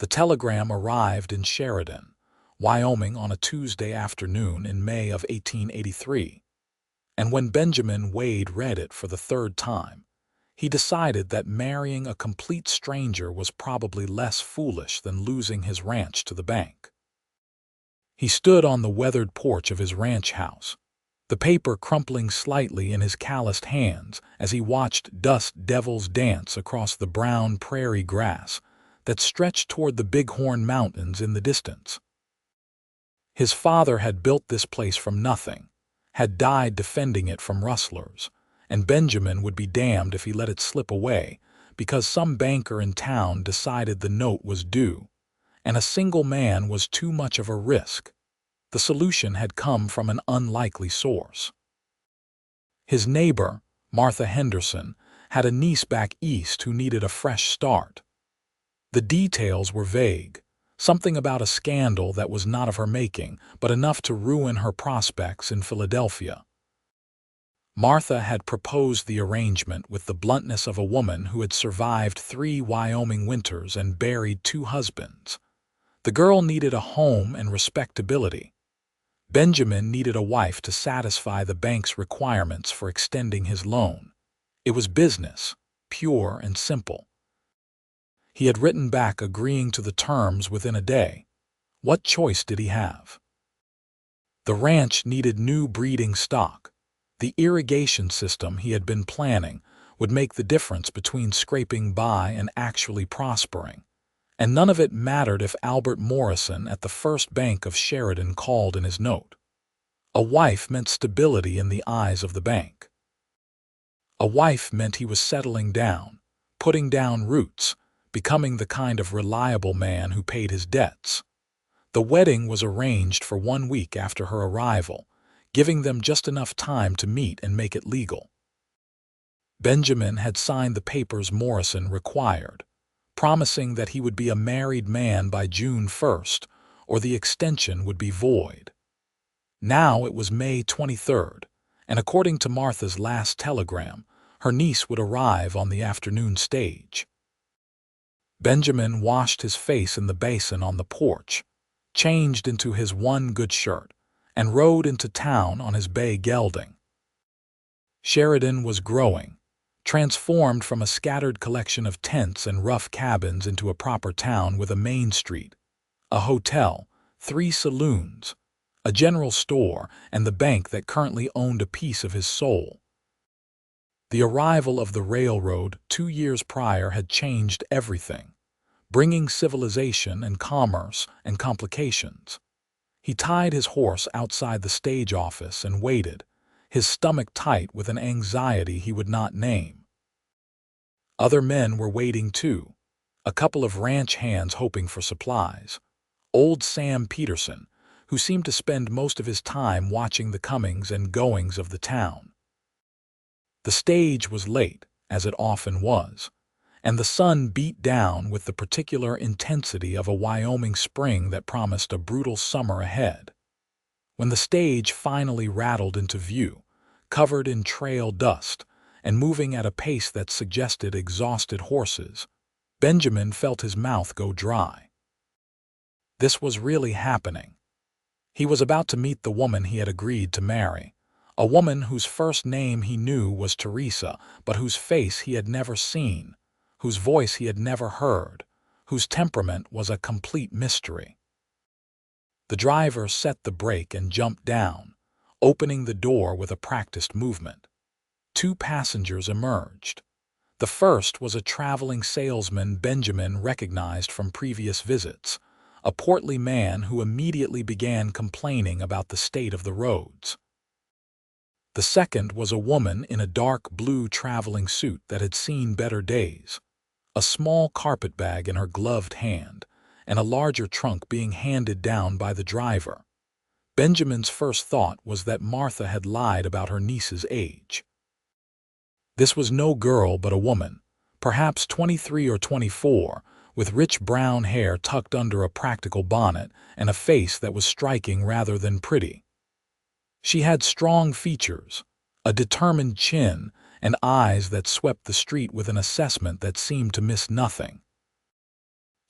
The telegram arrived in Sheridan, Wyoming on a Tuesday afternoon in May of 1883, and when Benjamin Wade read it for the third time, he decided that marrying a complete stranger was probably less foolish than losing his ranch to the bank. He stood on the weathered porch of his ranch house, the paper crumpling slightly in his calloused hands as he watched dust devils dance across the brown prairie grass that stretched toward the Bighorn Mountains in the distance. His father had built this place from nothing, had died defending it from rustlers, and Benjamin would be damned if he let it slip away because some banker in town decided the note was due, and a single man was too much of a risk. The solution had come from an unlikely source. His neighbor, Martha Henderson, had a niece back east who needed a fresh start. The details were vague, something about a scandal that was not of her making, but enough to ruin her prospects in Philadelphia. Martha had proposed the arrangement with the bluntness of a woman who had survived 3 Wyoming winters and buried 2 husbands. The girl needed a home and respectability. Benjamin needed a wife to satisfy the bank's requirements for extending his loan. It was business, pure and simple. He had written back agreeing to the terms within a day. What choice did he have? The ranch needed new breeding stock. The irrigation system he had been planning would make the difference between scraping by and actually prospering. And none of it mattered if Albert Morrison at the First Bank of Sheridan called in his note. A wife meant stability in the eyes of the bank. A wife meant he was settling down, putting down roots, becoming the kind of reliable man who paid his debts. The wedding was arranged for 1 week after her arrival, giving them just enough time to meet and make it legal. Benjamin had signed the papers Morrison required, promising that he would be a married man by June 1st, or the extension would be void. Now it was May 23rd, and according to Martha's last telegram, her niece would arrive on the afternoon stage. Benjamin washed his face in the basin on the porch, changed into his one good shirt, and rode into town on his bay gelding. Sheridan was growing, transformed from a scattered collection of tents and rough cabins into a proper town with a main street, a hotel, 3 saloons, a general store, and the bank that currently owned a piece of his soul. The arrival of the railroad 2 years prior had changed everything, bringing civilization and commerce and complications. He tied his horse outside the stage office and waited, his stomach tight with an anxiety he would not name. Other men were waiting too, a couple of ranch hands hoping for supplies. Old Sam Peterson, who seemed to spend most of his time watching the comings and goings of the town. The stage was late, as it often was, and the sun beat down with the particular intensity of a Wyoming spring that promised a brutal summer ahead. When the stage finally rattled into view, covered in trail dust and moving at a pace that suggested exhausted horses, Benjamin felt his mouth go dry. This was really happening. He was about to meet the woman he had agreed to marry, a woman whose first name he knew was Teresa, but whose face he had never seen, whose voice he had never heard, whose temperament was a complete mystery. The driver set the brake and jumped down, opening the door with a practiced movement. 2 passengers emerged. The first was a traveling salesman Benjamin recognized from previous visits, a portly man who immediately began complaining about the state of the roads. The second was a woman in a dark blue traveling suit that had seen better days, a small carpetbag in her gloved hand, and a larger trunk being handed down by the driver. Benjamin's first thought was that Martha had lied about her niece's age. This was no girl but a woman, perhaps 23 or 24, with rich brown hair tucked under a practical bonnet and a face that was striking rather than pretty. She had strong features, a determined chin, and eyes that swept the street with an assessment that seemed to miss nothing.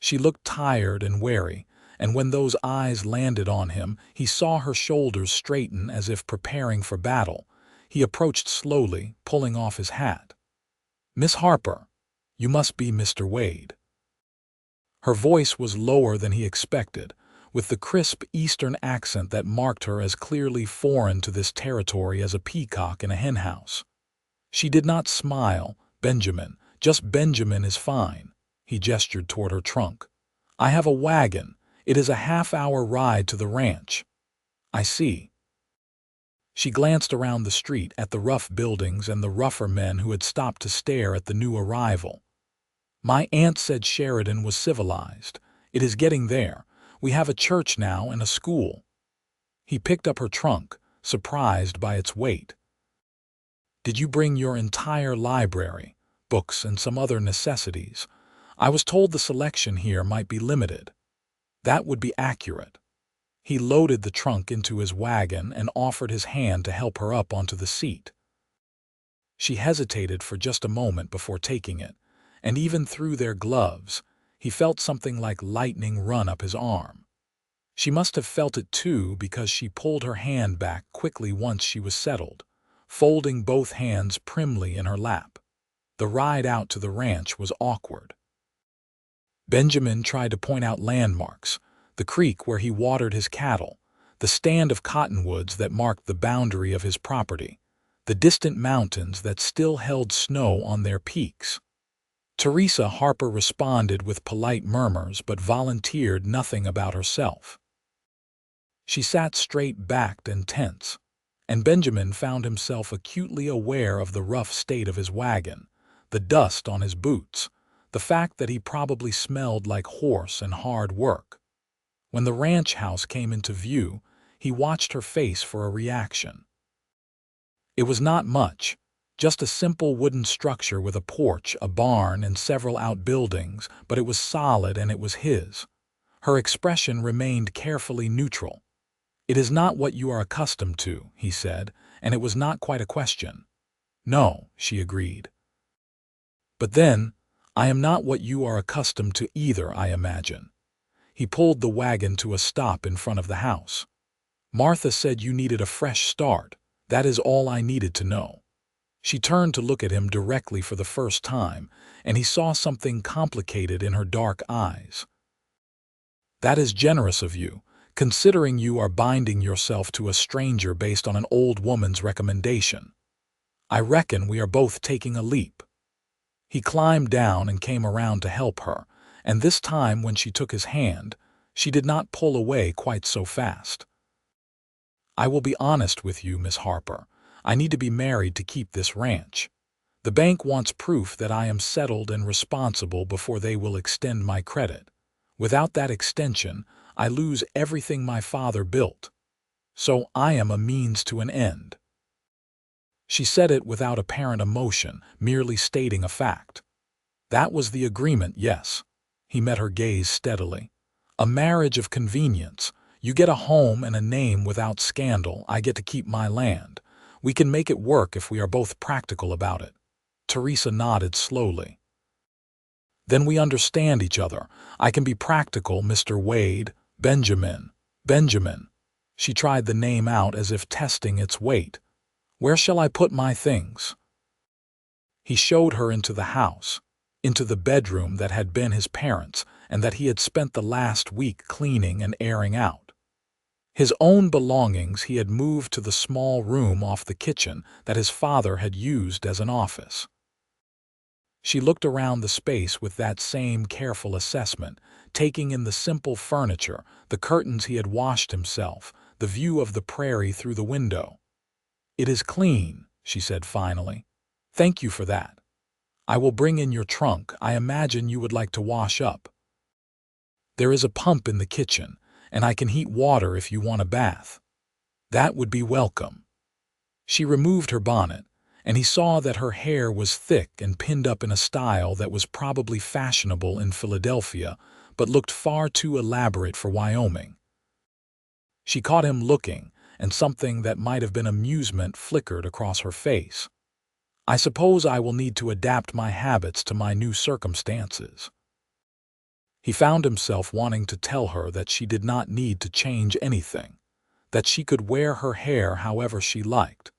She looked tired and wary, and when those eyes landed on him, he saw her shoulders straighten as if preparing for battle. He approached slowly, pulling off his hat. "Miss Harper, you must be Mr. Wade." Her voice was lower than he expected, with the crisp Eastern accent that marked her as clearly foreign to this territory as a peacock in a henhouse. She did not smile. "Benjamin, just Benjamin is fine." He gestured toward her trunk. "I have a wagon. It is a half-hour ride to the ranch." "I see." She glanced around the street at the rough buildings and the rougher men who had stopped to stare at the new arrival. "My aunt said Sheridan was civilized. It is getting there. We have a church now and a school." He picked up her trunk, surprised by its weight. "Did you bring your entire library, books and some other necessities? I was told the selection here might be limited." "That would be accurate." He loaded the trunk into his wagon and offered his hand to help her up onto the seat. She hesitated for just a moment before taking it, and even through their gloves, he felt something like lightning run up his arm. She must have felt it too, because she pulled her hand back quickly once she was settled, folding both hands primly in her lap. The ride out to the ranch was awkward. Benjamin tried to point out landmarks, the creek where he watered his cattle, the stand of cottonwoods that marked the boundary of his property, the distant mountains that still held snow on their peaks. Teresa Harper responded with polite murmurs but volunteered nothing about herself. She sat straight-backed and tense, and Benjamin found himself acutely aware of the rough state of his wagon, the dust on his boots, the fact that he probably smelled like horse and hard work. When the ranch house came into view, he watched her face for a reaction. It was not much, just a simple wooden structure with a porch, a barn, and several outbuildings, but it was solid and it was his. Her expression remained carefully neutral. "It is not what you are accustomed to," he said, and it was not quite a question. "No," she agreed. "But then, I am not what you are accustomed to either, I imagine." He pulled the wagon to a stop in front of the house. "Martha said you needed a fresh start. That is all I needed to know." She turned to look at him directly for the first time, and he saw something complicated in her dark eyes. "That is generous of you, considering you are binding yourself to a stranger based on an old woman's recommendation. I reckon we are both taking a leap." He climbed down and came around to help her, and this time when she took his hand, she did not pull away quite so fast. "I will be honest with you, Miss Harper. I need to be married to keep this ranch. The bank wants proof that I am settled and responsible before they will extend my credit. Without that extension, I lose everything my father built. So I am a means to an end." She said it without apparent emotion, merely stating a fact. "That was the agreement, yes." He met her gaze steadily. "A marriage of convenience. You get a home and a name without scandal. I get to keep my land. We can make it work if we are both practical about it." Teresa nodded slowly. "Then we understand each other. I can be practical, Mr. Wade. Benjamin." "Benjamin." She tried the name out as if testing its weight. "Where shall I put my things?" He showed her into the house, into the bedroom that had been his parents' and that he had spent the last week cleaning and airing out. His own belongings he had moved to the small room off the kitchen that his father had used as an office. She looked around the space with that same careful assessment, taking in the simple furniture, the curtains he had washed himself, the view of the prairie through the window. "It is clean," she said finally. "Thank you for that. I will bring in your trunk. I imagine you would like to wash up. There is a pump in the kitchen, and I can heat water if you want a bath." "That would be welcome." She removed her bonnet, and he saw that her hair was thick and pinned up in a style that was probably fashionable in Philadelphia, but looked far too elaborate for Wyoming. She caught him looking, and something that might have been amusement flickered across her face. "I suppose I will need to adapt my habits to my new circumstances." He found himself wanting to tell her that she did not need to change anything, that she could wear her hair however she liked.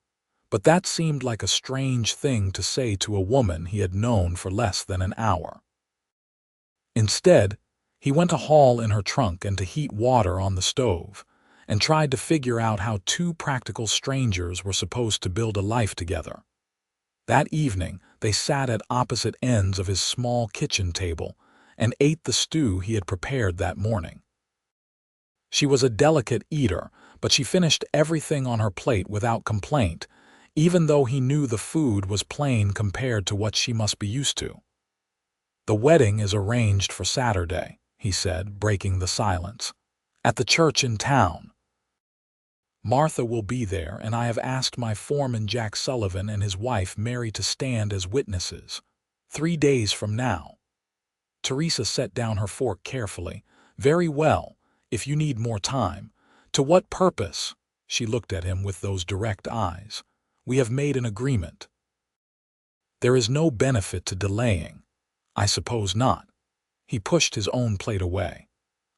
But that seemed like a strange thing to say to a woman he had known for less than an hour. Instead, he went to haul in her trunk and to heat water on the stove, and tried to figure out how two practical strangers were supposed to build a life together. That evening, they sat at opposite ends of his small kitchen table and ate the stew he had prepared that morning. She was a delicate eater, but she finished everything on her plate without complaint, even though he knew the food was plain compared to what she must be used to. "The wedding is arranged for Saturday," he said, breaking the silence, "at the church in town. Martha will be there, and I have asked my foreman Jack Sullivan and his wife Mary to stand as witnesses. 3 days from now." Teresa set down her fork carefully. "Very well, if you need more time. To what purpose?" She looked at him with those direct eyes. "We have made an agreement." "There is no benefit to delaying." "I suppose not." He pushed his own plate away.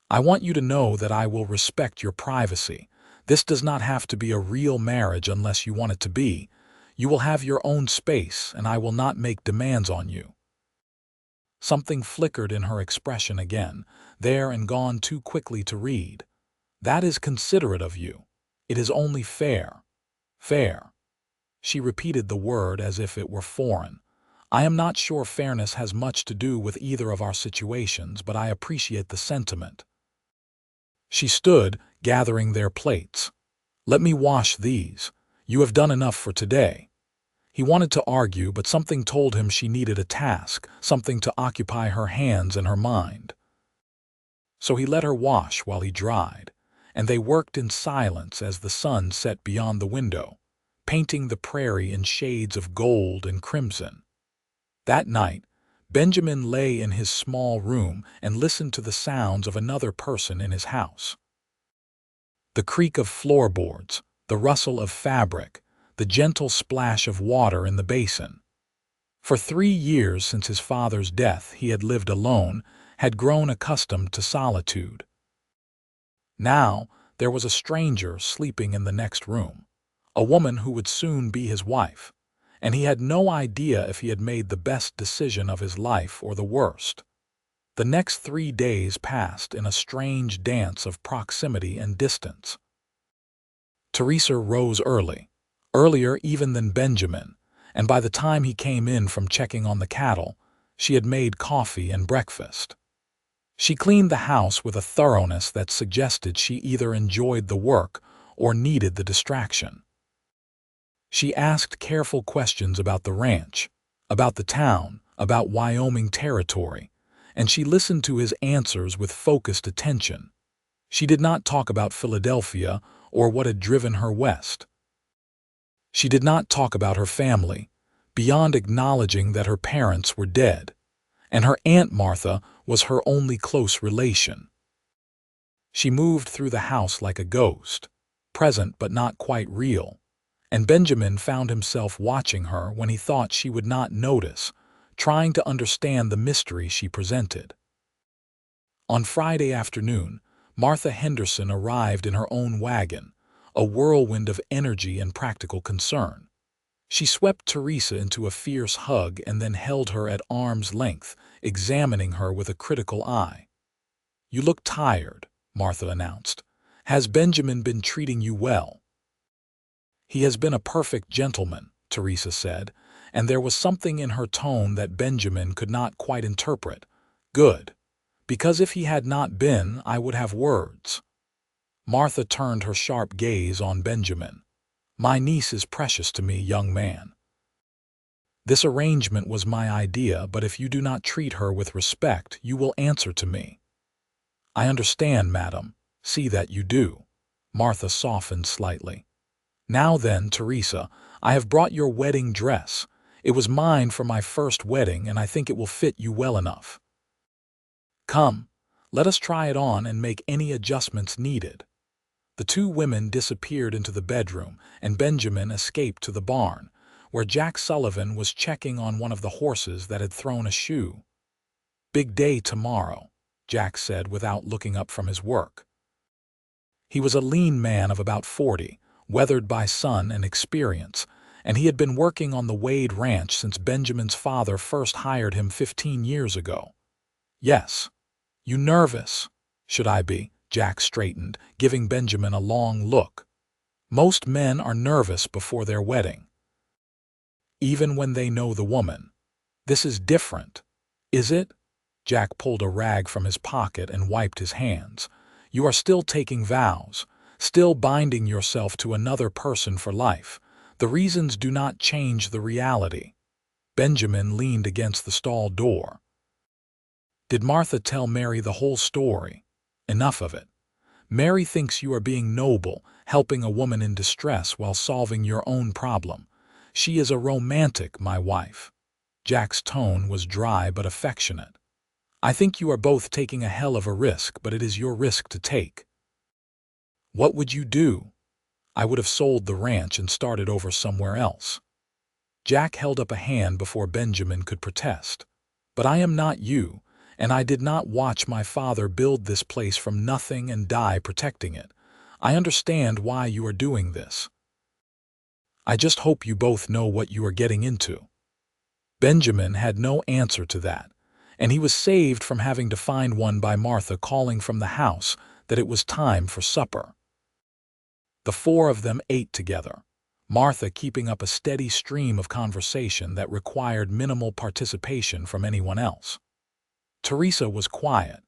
"I want you to know that I will respect your privacy. This does not have to be a real marriage unless you want it to be. You will have your own space, and I will not make demands on you." Something flickered in her expression again, there and gone too quickly to read. "That is considerate of you. It is only fair." "Fair." She repeated the word as if it were foreign. "I am not sure fairness has much to do with either of our situations, but I appreciate the sentiment." She stood, gathering their plates. "Let me wash these. You have done enough for today." He wanted to argue, but something told him she needed a task, something to occupy her hands and her mind. So he let her wash while he dried, and they worked in silence as the sun set beyond the window, painting the prairie in shades of gold and crimson. That night, Benjamin lay in his small room and listened to the sounds of another person in his house. The creak of floorboards, the rustle of fabric, the gentle splash of water in the basin. For 3 years since his father's death he had lived alone, had grown accustomed to solitude. Now there was a stranger sleeping in the next room, a woman who would soon be his wife, and he had no idea if he had made the best decision of his life or the worst. The next 3 days passed in a strange dance of proximity and distance. Teresa rose early, earlier even than Benjamin, and by the time he came in from checking on the cattle, she had made coffee and breakfast. She cleaned the house with a thoroughness that suggested she either enjoyed the work or needed the distraction. She asked careful questions about the ranch, about the town, about Wyoming territory, and she listened to his answers with focused attention. She did not talk about Philadelphia or what had driven her west. She did not talk about her family, beyond acknowledging that her parents were dead, and her Aunt Martha was her only close relation. She moved through the house like a ghost, present but not quite real, and Benjamin found himself watching her when he thought she would not notice, trying to understand the mystery she presented. On Friday afternoon, Martha Henderson arrived in her own wagon, a whirlwind of energy and practical concern. She swept Teresa into a fierce hug and then held her at arm's length, examining her with a critical eye. "You look tired," Martha announced. "Has Benjamin been treating you well?" "He has been a perfect gentleman," Teresa said, and there was something in her tone that Benjamin could not quite interpret. "Good. Because if he had not been, I would have words." Martha turned her sharp gaze on Benjamin. "My niece is precious to me, young man. This arrangement was my idea, but if you do not treat her with respect, you will answer to me." "I understand, madam. See that you do." Martha softened slightly. "Now then, Teresa, I have brought your wedding dress. It was mine for my first wedding, and I think it will fit you well enough. Come, let us try it on and make any adjustments needed." The two women disappeared into the bedroom, and Benjamin escaped to the barn, where Jack Sullivan was checking on one of the horses that had thrown a shoe. "Big day tomorrow." Jack said without looking up from his work. He was a lean man of about 40, weathered by sun and experience, and he had been working on the Wade Ranch since Benjamin's father first hired him 15 years ago. Yes. You nervous? Should I be? Jack straightened, giving Benjamin a long look. Most men are nervous before their wedding. Even when they know the woman. This is different. Is it? Jack pulled a rag from his pocket and wiped his hands. You are still taking vows, still binding yourself to another person for life. The reasons do not change the reality. Benjamin leaned against the stall door. Did Martha tell Mary the whole story? Enough of it. Mary thinks you are being noble, helping a woman in distress while solving your own problem. She is a romantic, my wife. Jack's tone was dry but affectionate. I think you are both taking a hell of a risk, but it is your risk to take. What would you do? I would have sold the ranch and started over somewhere else. Jack held up a hand before Benjamin could protest. But I am not you, and I did not watch my father build this place from nothing and die protecting it. I understand why you are doing this. I just hope you both know what you are getting into. Benjamin had no answer to that, and he was saved from having to find one by Martha calling from the house that it was time for supper. The four of them ate together, Martha keeping up a steady stream of conversation that required minimal participation from anyone else. Teresa was quiet,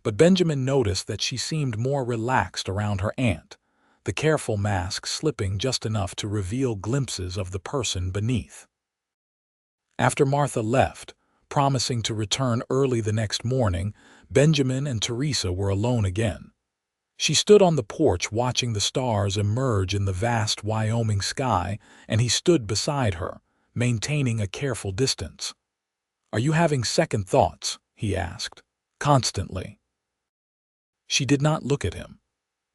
but Benjamin noticed that she seemed more relaxed around her aunt, the careful mask slipping just enough to reveal glimpses of the person beneath. After Martha left, promising to return early the next morning, Benjamin and Teresa were alone again. She stood on the porch watching the stars emerge in the vast Wyoming sky, and he stood beside her, maintaining a careful distance. "Are you having second thoughts?" he asked. "Constantly." She did not look at him.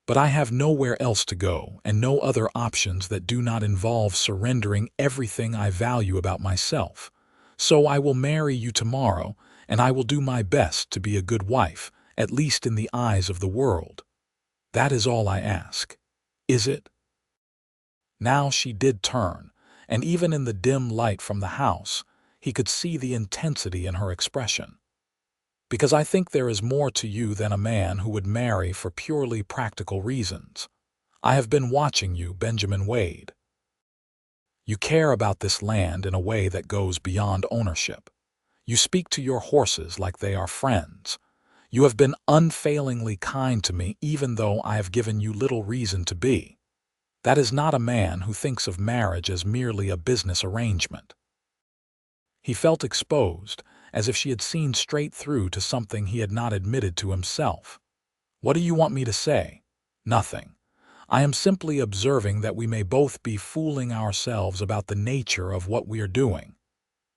"But I have nowhere else to go and no other options that do not involve surrendering everything I value about myself. So I will marry you tomorrow, and I will do my best to be a good wife, at least in the eyes of the world. That is all I ask. Is it?" Now she did turn, and even in the dim light from the house, he could see the intensity in her expression. "Because I think there is more to you than a man who would marry for purely practical reasons. I have been watching you, Benjamin Wade. You care about this land in a way that goes beyond ownership. You speak to your horses like they are friends. You have been unfailingly kind to me even though I have given you little reason to be. That is not a man who thinks of marriage as merely a business arrangement." He felt exposed, as if she had seen straight through to something he had not admitted to himself. "What do you want me to say?" "Nothing. I am simply observing that we may both be fooling ourselves about the nature of what we are doing."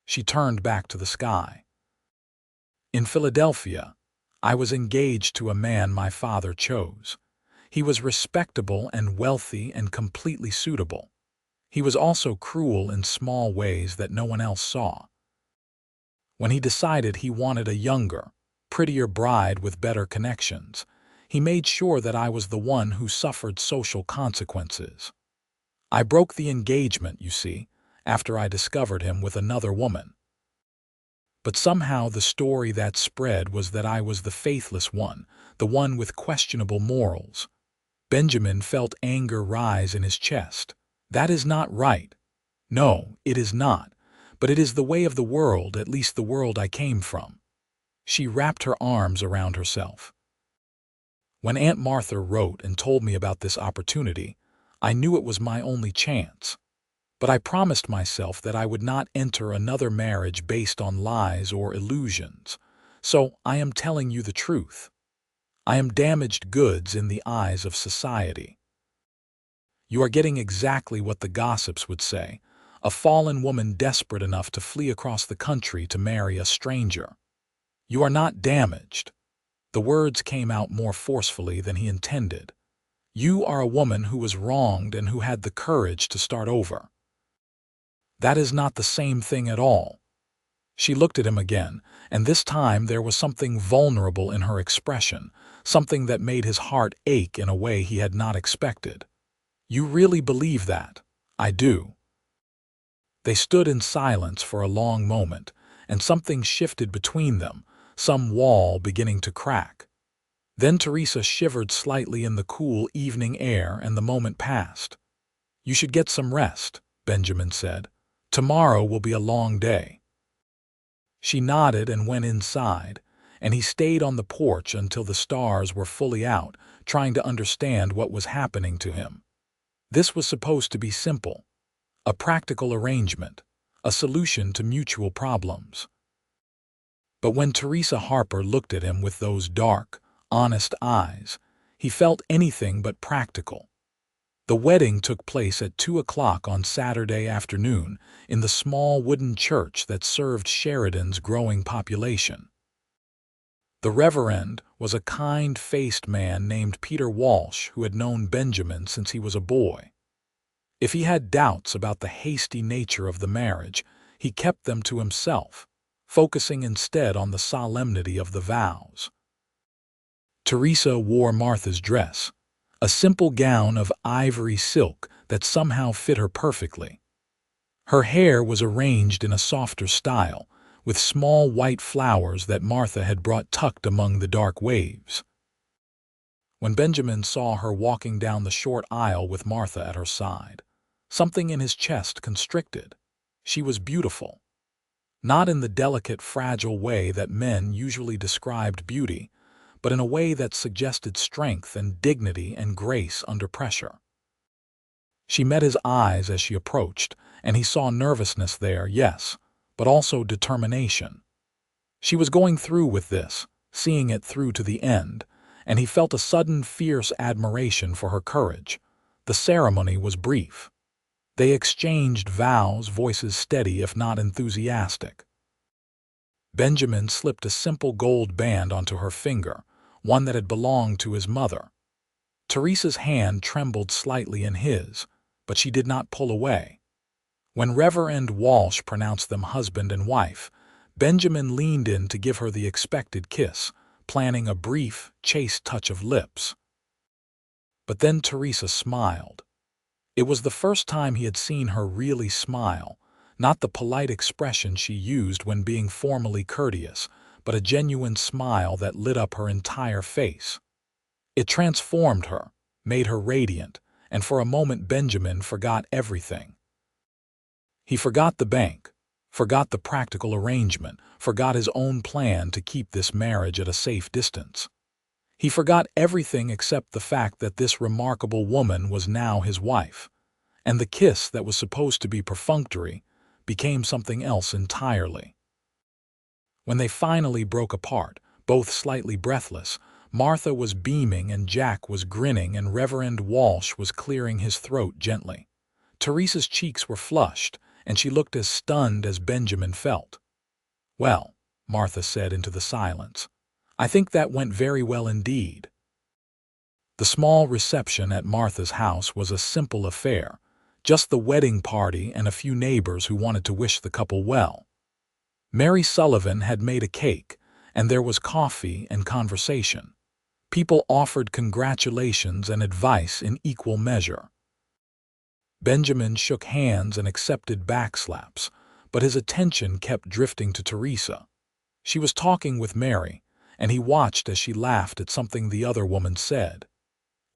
She turned back to the sky. "In Philadelphia, I was engaged to a man my father chose. He was respectable and wealthy and completely suitable. He was also cruel in small ways that no one else saw. When he decided he wanted a younger, prettier bride with better connections, he made sure that I was the one who suffered social consequences. I broke the engagement, you see, after I discovered him with another woman. But somehow the story that spread was that I was the faithless one, the one with questionable morals." Benjamin felt anger rise in his chest. "That is not right." "No, it is not. But it is the way of the world, at least the world I came from." She wrapped her arms around herself. "When Aunt Martha wrote and told me about this opportunity, I knew it was my only chance. But I promised myself that I would not enter another marriage based on lies or illusions. So I am telling you the truth. I am damaged goods in the eyes of society. You are getting exactly what the gossips would say, a fallen woman desperate enough to flee across the country to marry a stranger. You are not damaged." The words came out more forcefully than he intended. "You are a woman who was wronged and who had the courage to start over." "That is not the same thing at all." She looked at him again, and this time there was something vulnerable in her expression, something that made his heart ache in a way he had not expected. "You really believe that?" "I do." They stood in silence for a long moment, and something shifted between them, some wall beginning to crack. Then Teresa shivered slightly in the cool evening air, and the moment passed. "You should get some rest," Benjamin said. "Tomorrow will be a long day." She nodded and went inside, and he stayed on the porch until the stars were fully out, trying to understand what was happening to him. This was supposed to be simple, a practical arrangement, a solution to mutual problems. But when Teresa Harper looked at him with those dark, honest eyes, he felt anything but practical. The wedding took place at 2 o'clock on Saturday afternoon in the small wooden church that served Sheridan's growing population. The Reverend was a kind-faced man named Peter Walsh who had known Benjamin since he was a boy. If he had doubts about the hasty nature of the marriage, he kept them to himself, focusing instead on the solemnity of the vows. Teresa wore Martha's dress, a simple gown of ivory silk that somehow fit her perfectly. Her hair was arranged in a softer style, with small white flowers that Martha had brought tucked among the dark waves. When Benjamin saw her walking down the short aisle with Martha at her side, something in his chest constricted. She was beautiful. Not in the delicate, fragile way that men usually described beauty, but in a way that suggested strength and dignity and grace under pressure. She met his eyes as she approached, and he saw nervousness there, yes, but also determination. She was going through with this, seeing it through to the end, and he felt a sudden fierce admiration for her courage. The ceremony was brief. They exchanged vows, voices steady if not enthusiastic. Benjamin slipped a simple gold band onto her finger, one that had belonged to his mother. Teresa's hand trembled slightly in his, but she did not pull away. When Reverend Walsh pronounced them husband and wife, Benjamin leaned in to give her the expected kiss, planning a brief, chaste touch of lips. But then Teresa smiled. It was the first time he had seen her really smile, not the polite expression she used when being formally courteous, but a genuine smile that lit up her entire face. It transformed her, made her radiant, and for a moment Benjamin forgot everything. He forgot the bank, forgot the practical arrangement, forgot his own plan to keep this marriage at a safe distance. He forgot everything except the fact that this remarkable woman was now his wife, and the kiss that was supposed to be perfunctory became something else entirely. When they finally broke apart, both slightly breathless, Martha was beaming and Jack was grinning and Reverend Walsh was clearing his throat gently. Teresa's cheeks were flushed, and she looked as stunned as Benjamin felt. "Well," Martha said into the silence, "I think that went very well indeed." The small reception at Martha's house was a simple affair, just the wedding party and a few neighbors who wanted to wish the couple well. Mary Sullivan had made a cake, and there was coffee and conversation. People offered congratulations and advice in equal measure. Benjamin shook hands and accepted backslaps, but his attention kept drifting to Teresa. She was talking with Mary, and he watched as she laughed at something the other woman said.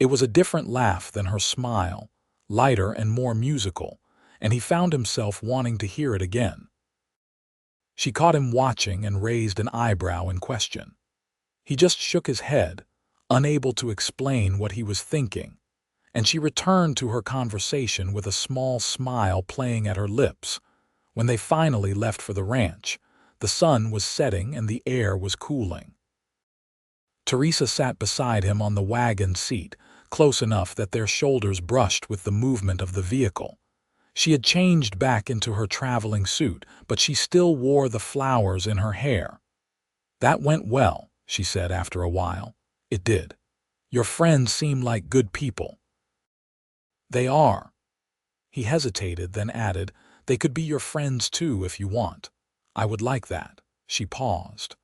It was a different laugh than her smile, lighter and more musical, and he found himself wanting to hear it again. She caught him watching and raised an eyebrow in question. He just shook his head, unable to explain what he was thinking, and she returned to her conversation with a small smile playing at her lips. When they finally left for the ranch, the sun was setting and the air was cooling. Teresa sat beside him on the wagon seat, close enough that their shoulders brushed with the movement of the vehicle. She had changed back into her traveling suit, but she still wore the flowers in her hair. "That went well," she said after a while. "It did. Your friends seem like good people." "They are." He hesitated, then added, "They could be your friends too if you want. I would like that. She paused.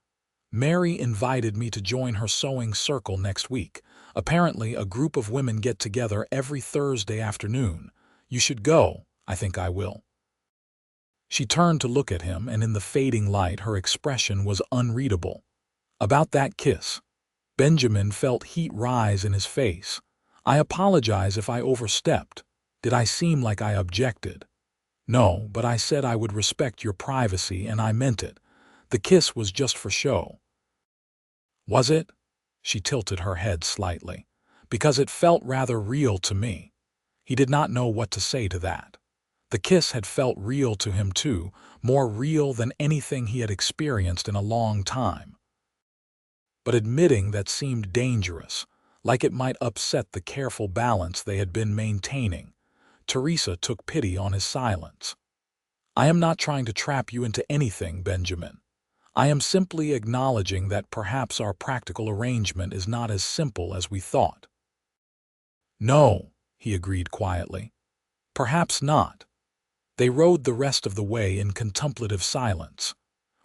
Mary invited me to join her sewing circle next week. Apparently, a group of women get together every Thursday afternoon. You should go. I think I will. She turned to look at him, and in the fading light her expression was unreadable. About that kiss. Benjamin felt heat rise in his face. I apologize if I overstepped. Did I seem like I objected? No, but I said I would respect your privacy, and I meant it. The kiss was just for show. Was it? She tilted her head slightly. Because it felt rather real to me. He did not know what to say to that. The kiss had felt real to him too, more real than anything he had experienced in a long time. But admitting that seemed dangerous, like it might upset the careful balance they had been maintaining. Teresa took pity on his silence. I am not trying to trap you into anything, Benjamin. I am simply acknowledging that perhaps our practical arrangement is not as simple as we thought. No, he agreed quietly. Perhaps not. They rode the rest of the way in contemplative silence.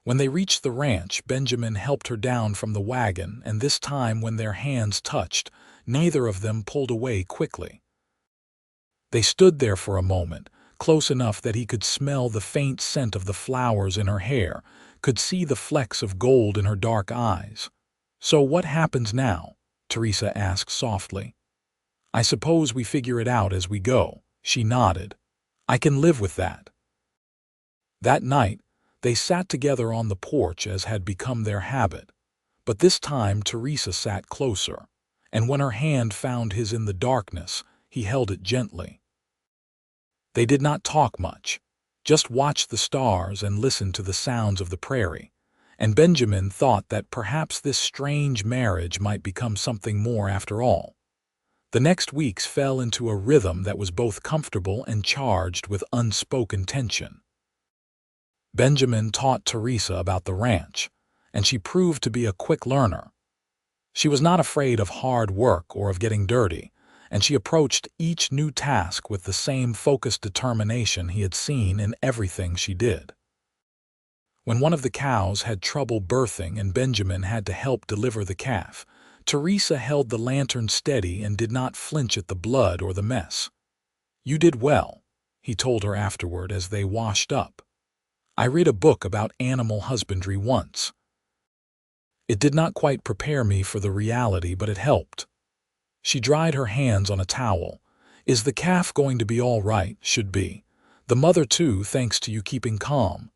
When they reached the ranch, Benjamin helped her down from the wagon, and this time when their hands touched, neither of them pulled away quickly. They stood there for a moment, close enough that he could smell the faint scent of the flowers in her hair, could see the flecks of gold in her dark eyes. So what happens now? Teresa asked softly. I suppose we figure it out as we go. She nodded. I can live with that. That night, they sat together on the porch as had become their habit. But this time Teresa sat closer, and when her hand found his in the darkness, he held it gently. They did not talk much, just watched the stars and listened to the sounds of the prairie, and Benjamin thought that perhaps this strange marriage might become something more after all. The next weeks fell into a rhythm that was both comfortable and charged with unspoken tension. Benjamin taught Teresa about the ranch, and she proved to be a quick learner. She was not afraid of hard work or of getting dirty, and she approached each new task with the same focused determination he had seen in everything she did. When one of the cows had trouble birthing and Benjamin had to help deliver the calf, Teresa held the lantern steady and did not flinch at the blood or the mess. You did well, he told her afterward as they washed up. I read a book about animal husbandry once. It did not quite prepare me for the reality, but it helped. She dried her hands on a towel. Is the calf going to be all right? Should be. The mother too, thanks to you keeping calm.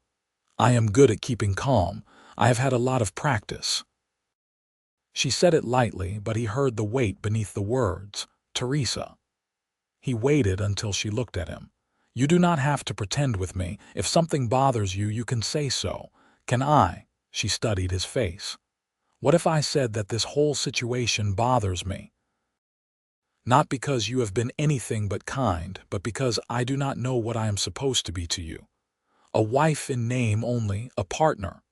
I am good at keeping calm. I have had a lot of practice. She said it lightly, but he heard the weight beneath the words. Teresa. He waited until she looked at him. You do not have to pretend with me. If something bothers you, you can say so. Can I? She studied his face. What if I said that this whole situation bothers me? Not because you have been anything but kind, but because I do not know what I am supposed to be to you. A wife in name only, a partner.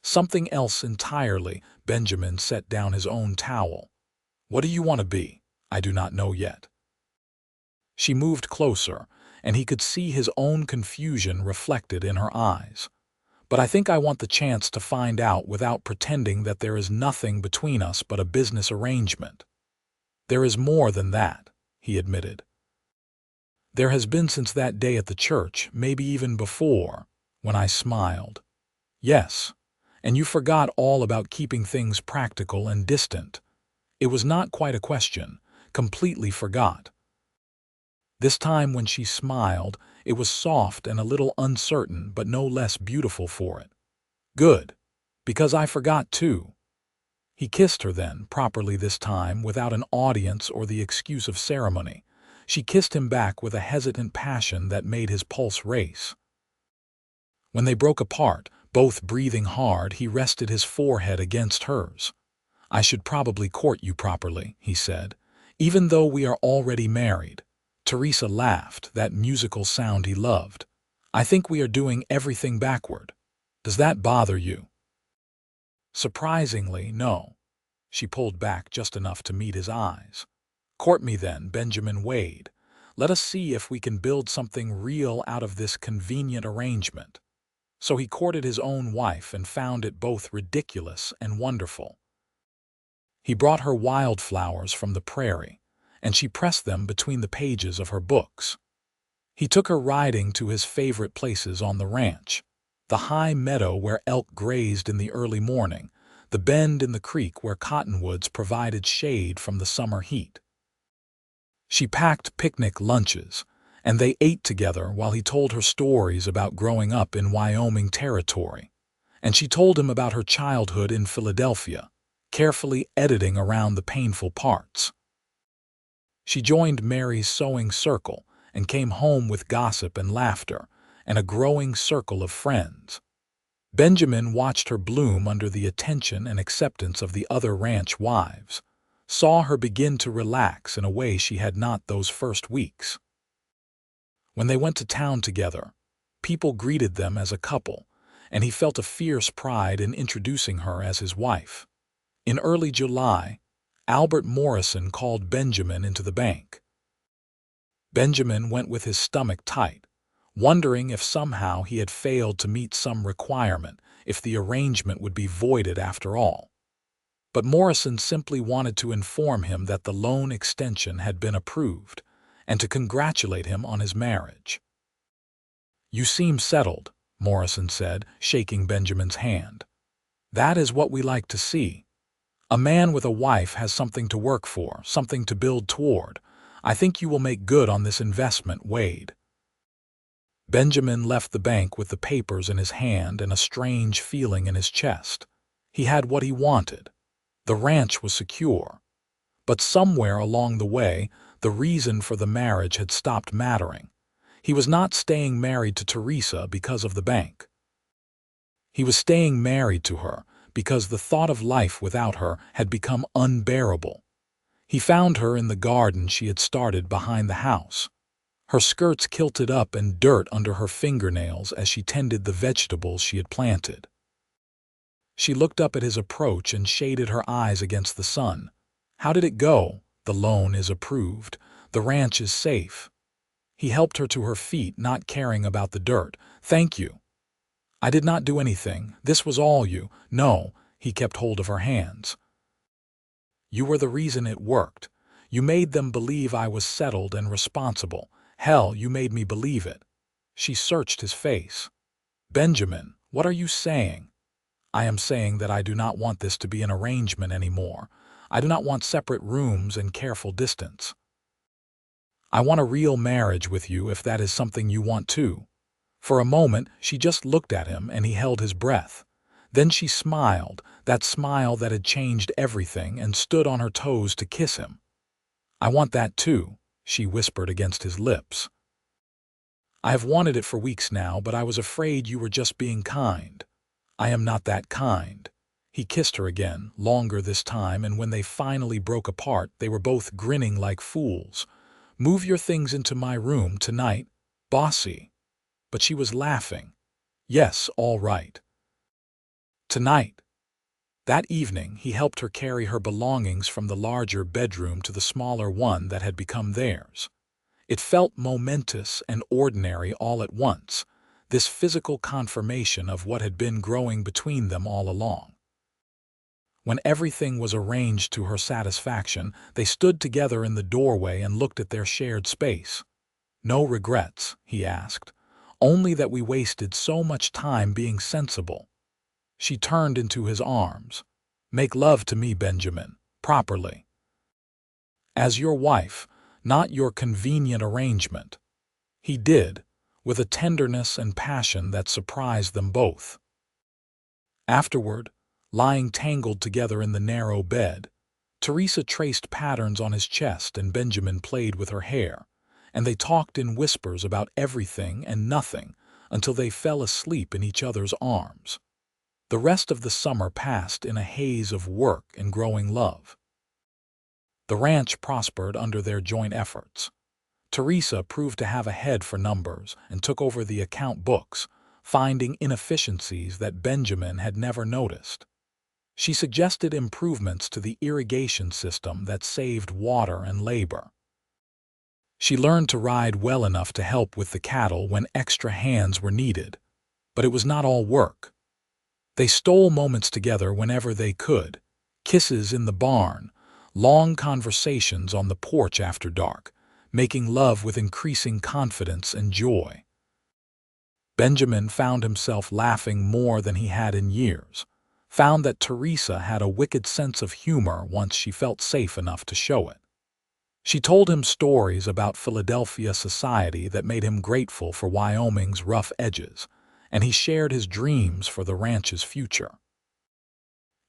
Something else entirely. Benjamin set down his own towel. What do you want to be? I do not know yet. She moved closer, and he could see his own confusion reflected in her eyes. But I think I want the chance to find out without pretending that there is nothing between us but a business arrangement. There is more than that, he admitted. There has been since that day at the church, maybe even before, when I smiled. Yes, and you forgot all about keeping things practical and distant. It was not quite a question, completely forgot. This time when she smiled, it was soft and a little uncertain, but no less beautiful for it. Good, because I forgot too. He kissed her then, properly this time, without an audience or the excuse of ceremony. She kissed him back with a hesitant passion that made his pulse race. When they broke apart, both breathing hard, he rested his forehead against hers. I should probably court you properly, he said, even though we are already married. Teresa laughed, that musical sound he loved. I think we are doing everything backward. Does that bother you? Surprisingly, no. She pulled back just enough to meet his eyes. Court me then, Benjamin Wade. Let us see if we can build something real out of this convenient arrangement. So he courted his own wife and found it both ridiculous and wonderful. He brought her wildflowers from the prairie, and she pressed them between the pages of her books. He took her riding to his favorite places on the ranch, the high meadow where elk grazed in the early morning, the bend in the creek where cottonwoods provided shade from the summer heat. She packed picnic lunches, and they ate together while he told her stories about growing up in Wyoming territory, and she told him about her childhood in Philadelphia, carefully editing around the painful parts. She joined Mary's sewing circle and came home with gossip and laughter and a growing circle of friends. Benjamin watched her bloom under the attention and acceptance of the other ranch wives, saw her begin to relax in a way she had not those first weeks. When they went to town together, people greeted them as a couple, and he felt a fierce pride in introducing her as his wife. In early July, Albert Morrison called Benjamin into the bank. Benjamin went with his stomach tight, wondering if somehow he had failed to meet some requirement, if the arrangement would be voided after all. But Morrison simply wanted to inform him that the loan extension had been approved, and to congratulate him on his marriage. "You seem settled," Morrison said, shaking Benjamin's hand. "That is what we like to see. A man with a wife has something to work for, something to build toward. I think you will make good on this investment, Wade." Benjamin left the bank with the papers in his hand and a strange feeling in his chest. He had what he wanted. The ranch was secure. But somewhere along the way, the reason for the marriage had stopped mattering. He was not staying married to Teresa because of the bank. He was staying married to her because the thought of life without her had become unbearable. He found her in the garden she had started behind the house, her skirts kilted up and dirt under her fingernails as she tended the vegetables she had planted. She looked up at his approach and shaded her eyes against the sun. "How did it go?" "The loan is approved. The ranch is safe." He helped her to her feet, not caring about the dirt. "Thank you. I did not do anything. This was all you." "No." He kept hold of her hands. "You were the reason it worked. You made them believe I was settled and responsible. Hell, you made me believe it." She searched his face. "Benjamin, what are you saying?" "I am saying that I do not want this to be an arrangement anymore. I do not want separate rooms and careful distance. I want a real marriage with you if that is something you want too." For a moment, she just looked at him and he held his breath. Then she smiled, that smile that had changed everything, and stood on her toes to kiss him. "I want that too," she whispered against his lips. "I have wanted it for weeks now, but I was afraid you were just being kind." "I am not that kind." He kissed her again, longer this time, and when they finally broke apart, they were both grinning like fools. "Move your things into my room tonight, bossy." But she was laughing. "Yes, all right. Tonight." That evening, he helped her carry her belongings from the larger bedroom to the smaller one that had become theirs. It felt momentous and ordinary all at once, this physical confirmation of what had been growing between them all along. When everything was arranged to her satisfaction, they stood together in the doorway and looked at their shared space. "No regrets?" he asked. "Only that we wasted so much time being sensible." She turned into his arms. "Make love to me, Benjamin, properly. As your wife, not your convenient arrangement." He did, with a tenderness and passion that surprised them both. Afterward, lying tangled together in the narrow bed, Teresa traced patterns on his chest and Benjamin played with her hair, and they talked in whispers about everything and nothing until they fell asleep in each other's arms. The rest of the summer passed in a haze of work and growing love. The ranch prospered under their joint efforts. Teresa proved to have a head for numbers and took over the account books, finding inefficiencies that Benjamin had never noticed. She suggested improvements to the irrigation system that saved water and labor. She learned to ride well enough to help with the cattle when extra hands were needed. But it was not all work. They stole moments together whenever they could. Kisses in the barn, long conversations on the porch after dark, making love with increasing confidence and joy. Benjamin found himself laughing more than he had in years, found that Teresa had a wicked sense of humor once she felt safe enough to show it. She told him stories about Philadelphia society that made him grateful for Wyoming's rough edges, and he shared his dreams for the ranch's future.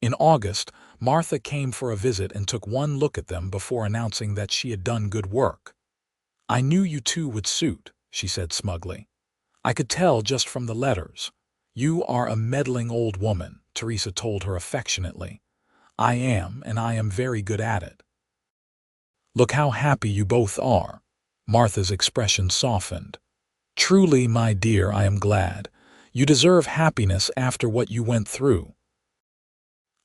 In August, Martha came for a visit and took one look at them before announcing that she had done good work. "I knew you two would suit," she said smugly. "I could tell just from the letters. You are a meddling old woman," Teresa told her affectionately. "I am, and I am very good at it." "Look how happy you both are." Martha's expression softened. "Truly, my dear, I am glad. You deserve happiness after what you went through."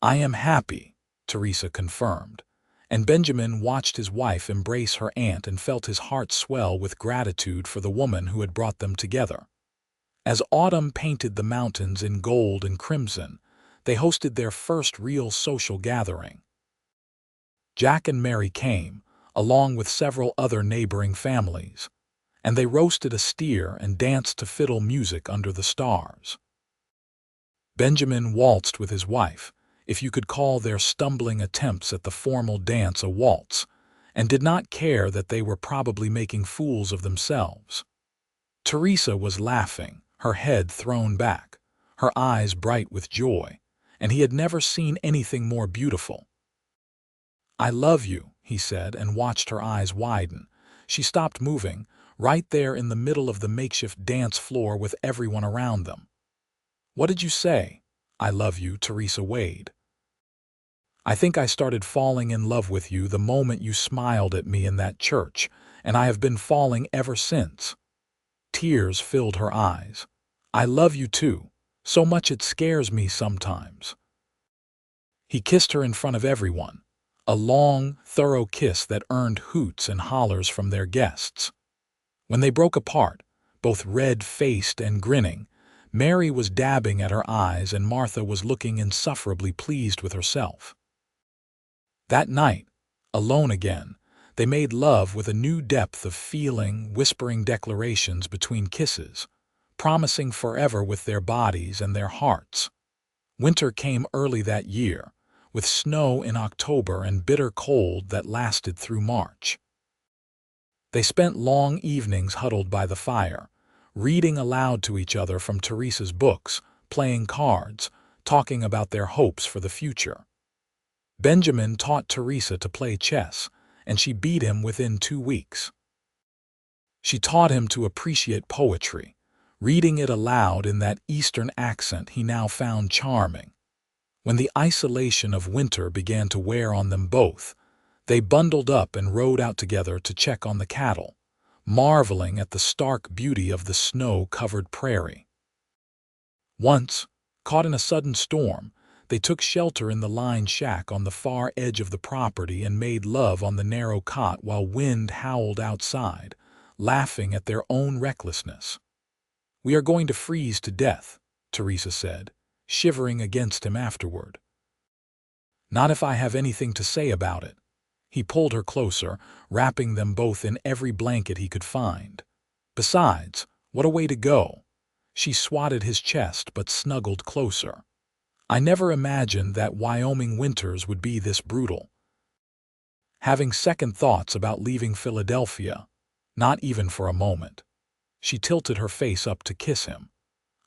"I am happy," Teresa confirmed, and Benjamin watched his wife embrace her aunt and felt his heart swell with gratitude for the woman who had brought them together. As autumn painted the mountains in gold and crimson, they hosted their first real social gathering. Jack and Mary came, along with several other neighboring families, and they roasted a steer and danced to fiddle music under the stars. Benjamin waltzed with his wife, if you could call their stumbling attempts at the formal dance a waltz, and did not care that they were probably making fools of themselves. Teresa was laughing, her head thrown back, her eyes bright with joy, and he had never seen anything more beautiful. "I love you," he said, and watched her eyes widen. She stopped moving, right there in the middle of the makeshift dance floor with everyone around them. "What did you say?" "I love you," Teresa weighed. "I think I started falling in love with you the moment you smiled at me in that church, and I have been falling ever since." Tears filled her eyes. "I love you too, so much it scares me sometimes." He kissed her in front of everyone, a long, thorough kiss that earned hoots and hollers from their guests. When they broke apart, both red-faced and grinning, Mary was dabbing at her eyes and Martha was looking insufferably pleased with herself. That night, alone again, they made love with a new depth of feeling, whispering declarations between kisses, promising forever with their bodies and their hearts. Winter came early that year, with snow in October and bitter cold that lasted through March. They spent long evenings huddled by the fire, reading aloud to each other from Teresa's books, playing cards, talking about their hopes for the future. Benjamin taught Teresa to play chess, and she beat him within 2 weeks. She taught him to appreciate poetry, reading it aloud in that Eastern accent he now found charming. When the isolation of winter began to wear on them both, they bundled up and rode out together to check on the cattle, marveling at the stark beauty of the snow-covered prairie. Once, caught in a sudden storm, they took shelter in the line shack on the far edge of the property and made love on the narrow cot while wind howled outside, laughing at their own recklessness. "We are going to freeze to death," Teresa said, shivering against him afterward. "Not if I have anything to say about it." He pulled her closer, wrapping them both in every blanket he could find. "Besides, what a way to go." She swatted his chest but snuggled closer. "I never imagined that Wyoming winters would be this brutal." Having second thoughts about leaving Philadelphia, not even for a moment, she tilted her face up to kiss him.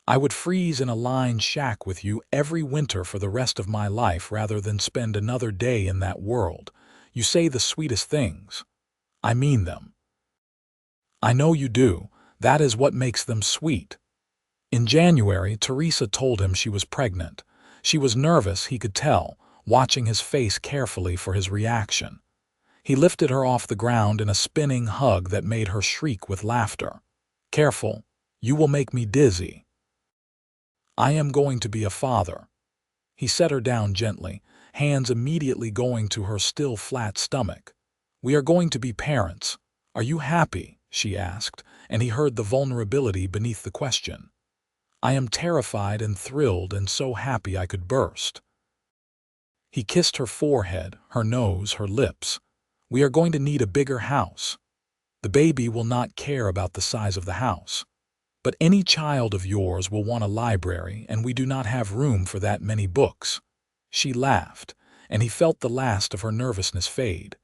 "I would freeze in a lined shack with you every winter for the rest of my life rather than spend another day in that world. You say the sweetest things. I mean them." "I know you do. That is what makes them sweet." In January, Teresa told him she was pregnant. She was nervous, he could tell, watching his face carefully for his reaction. He lifted her off the ground in a spinning hug that made her shriek with laughter. "Careful, you will make me dizzy." "I am going to be a father." He set her down gently, hands immediately going to her still flat stomach. "We are going to be parents. Are you happy?" she asked, and he heard the vulnerability beneath the question. I am terrified and thrilled and so happy I could burst." He kissed her forehead, her nose, her lips. "We are going to need a bigger house. The baby will not care about the size of the house. But any child of yours will want a library, and we do not have room for that many books." She laughed, and he felt the last of her nervousness fade.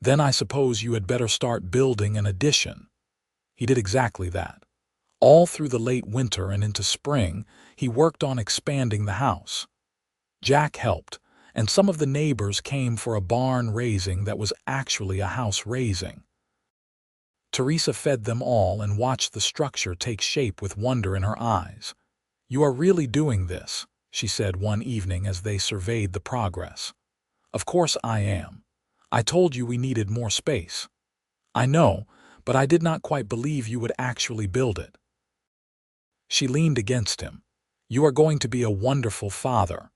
"Then I suppose you had better start building an addition." He did exactly that. All through the late winter and into spring, he worked on expanding the house. Jack helped, and some of the neighbors came for a barn raising that was actually a house raising. Teresa fed them all and watched the structure take shape with wonder in her eyes. "You are really doing this," she said one evening as they surveyed the progress. "Of course I am. I told you we needed more space." "I know, but I did not quite believe you would actually build it." She leaned against him. "You are going to be a wonderful father."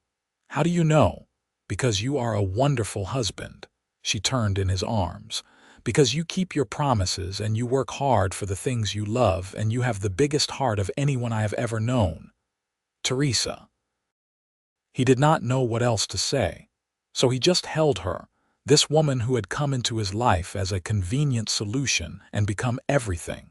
"How do you know?" "Because you are a wonderful husband." She turned in his arms. "Because you keep your promises and you work hard for the things you love and you have the biggest heart of anyone I have ever known." Teresa. He did not know what else to say, so he just held her, this woman who had come into his life as a convenient solution and become everything.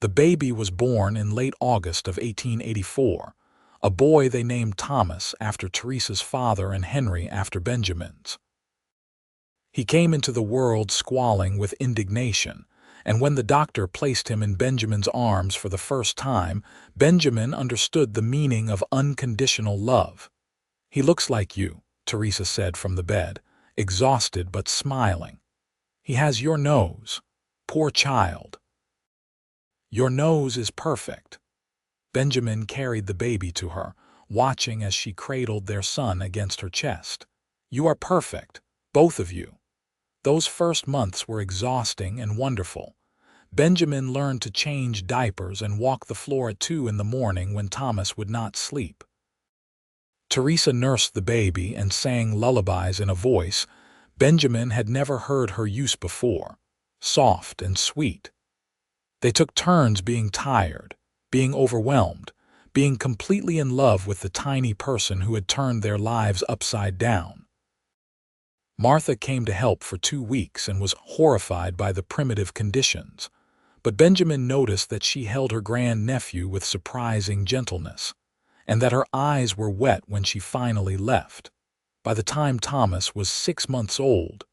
The baby was born in late August of 1884, a boy they named Thomas after Teresa's father and Henry after Benjamin's. He came into the world squalling with indignation, and when the doctor placed him in Benjamin's arms for the first time, Benjamin understood the meaning of unconditional love. "He looks like you," Teresa said from the bed, exhausted but smiling. "He has your nose. Poor child." "Your nose is perfect." Benjamin carried the baby to her, watching as she cradled their son against her chest. "You are perfect, both of you." Those first months were exhausting and wonderful. Benjamin learned to change diapers and walk the floor at 2 in the morning when Thomas would not sleep. Teresa nursed the baby and sang lullabies in a voice Benjamin had never heard her use before, soft and sweet. They took turns being tired, being overwhelmed, being completely in love with the tiny person who had turned their lives upside down. Martha came to help for 2 weeks and was horrified by the primitive conditions, but Benjamin noticed that she held her grandnephew with surprising gentleness, and that her eyes were wet when she finally left. By the time Thomas was 6 months old,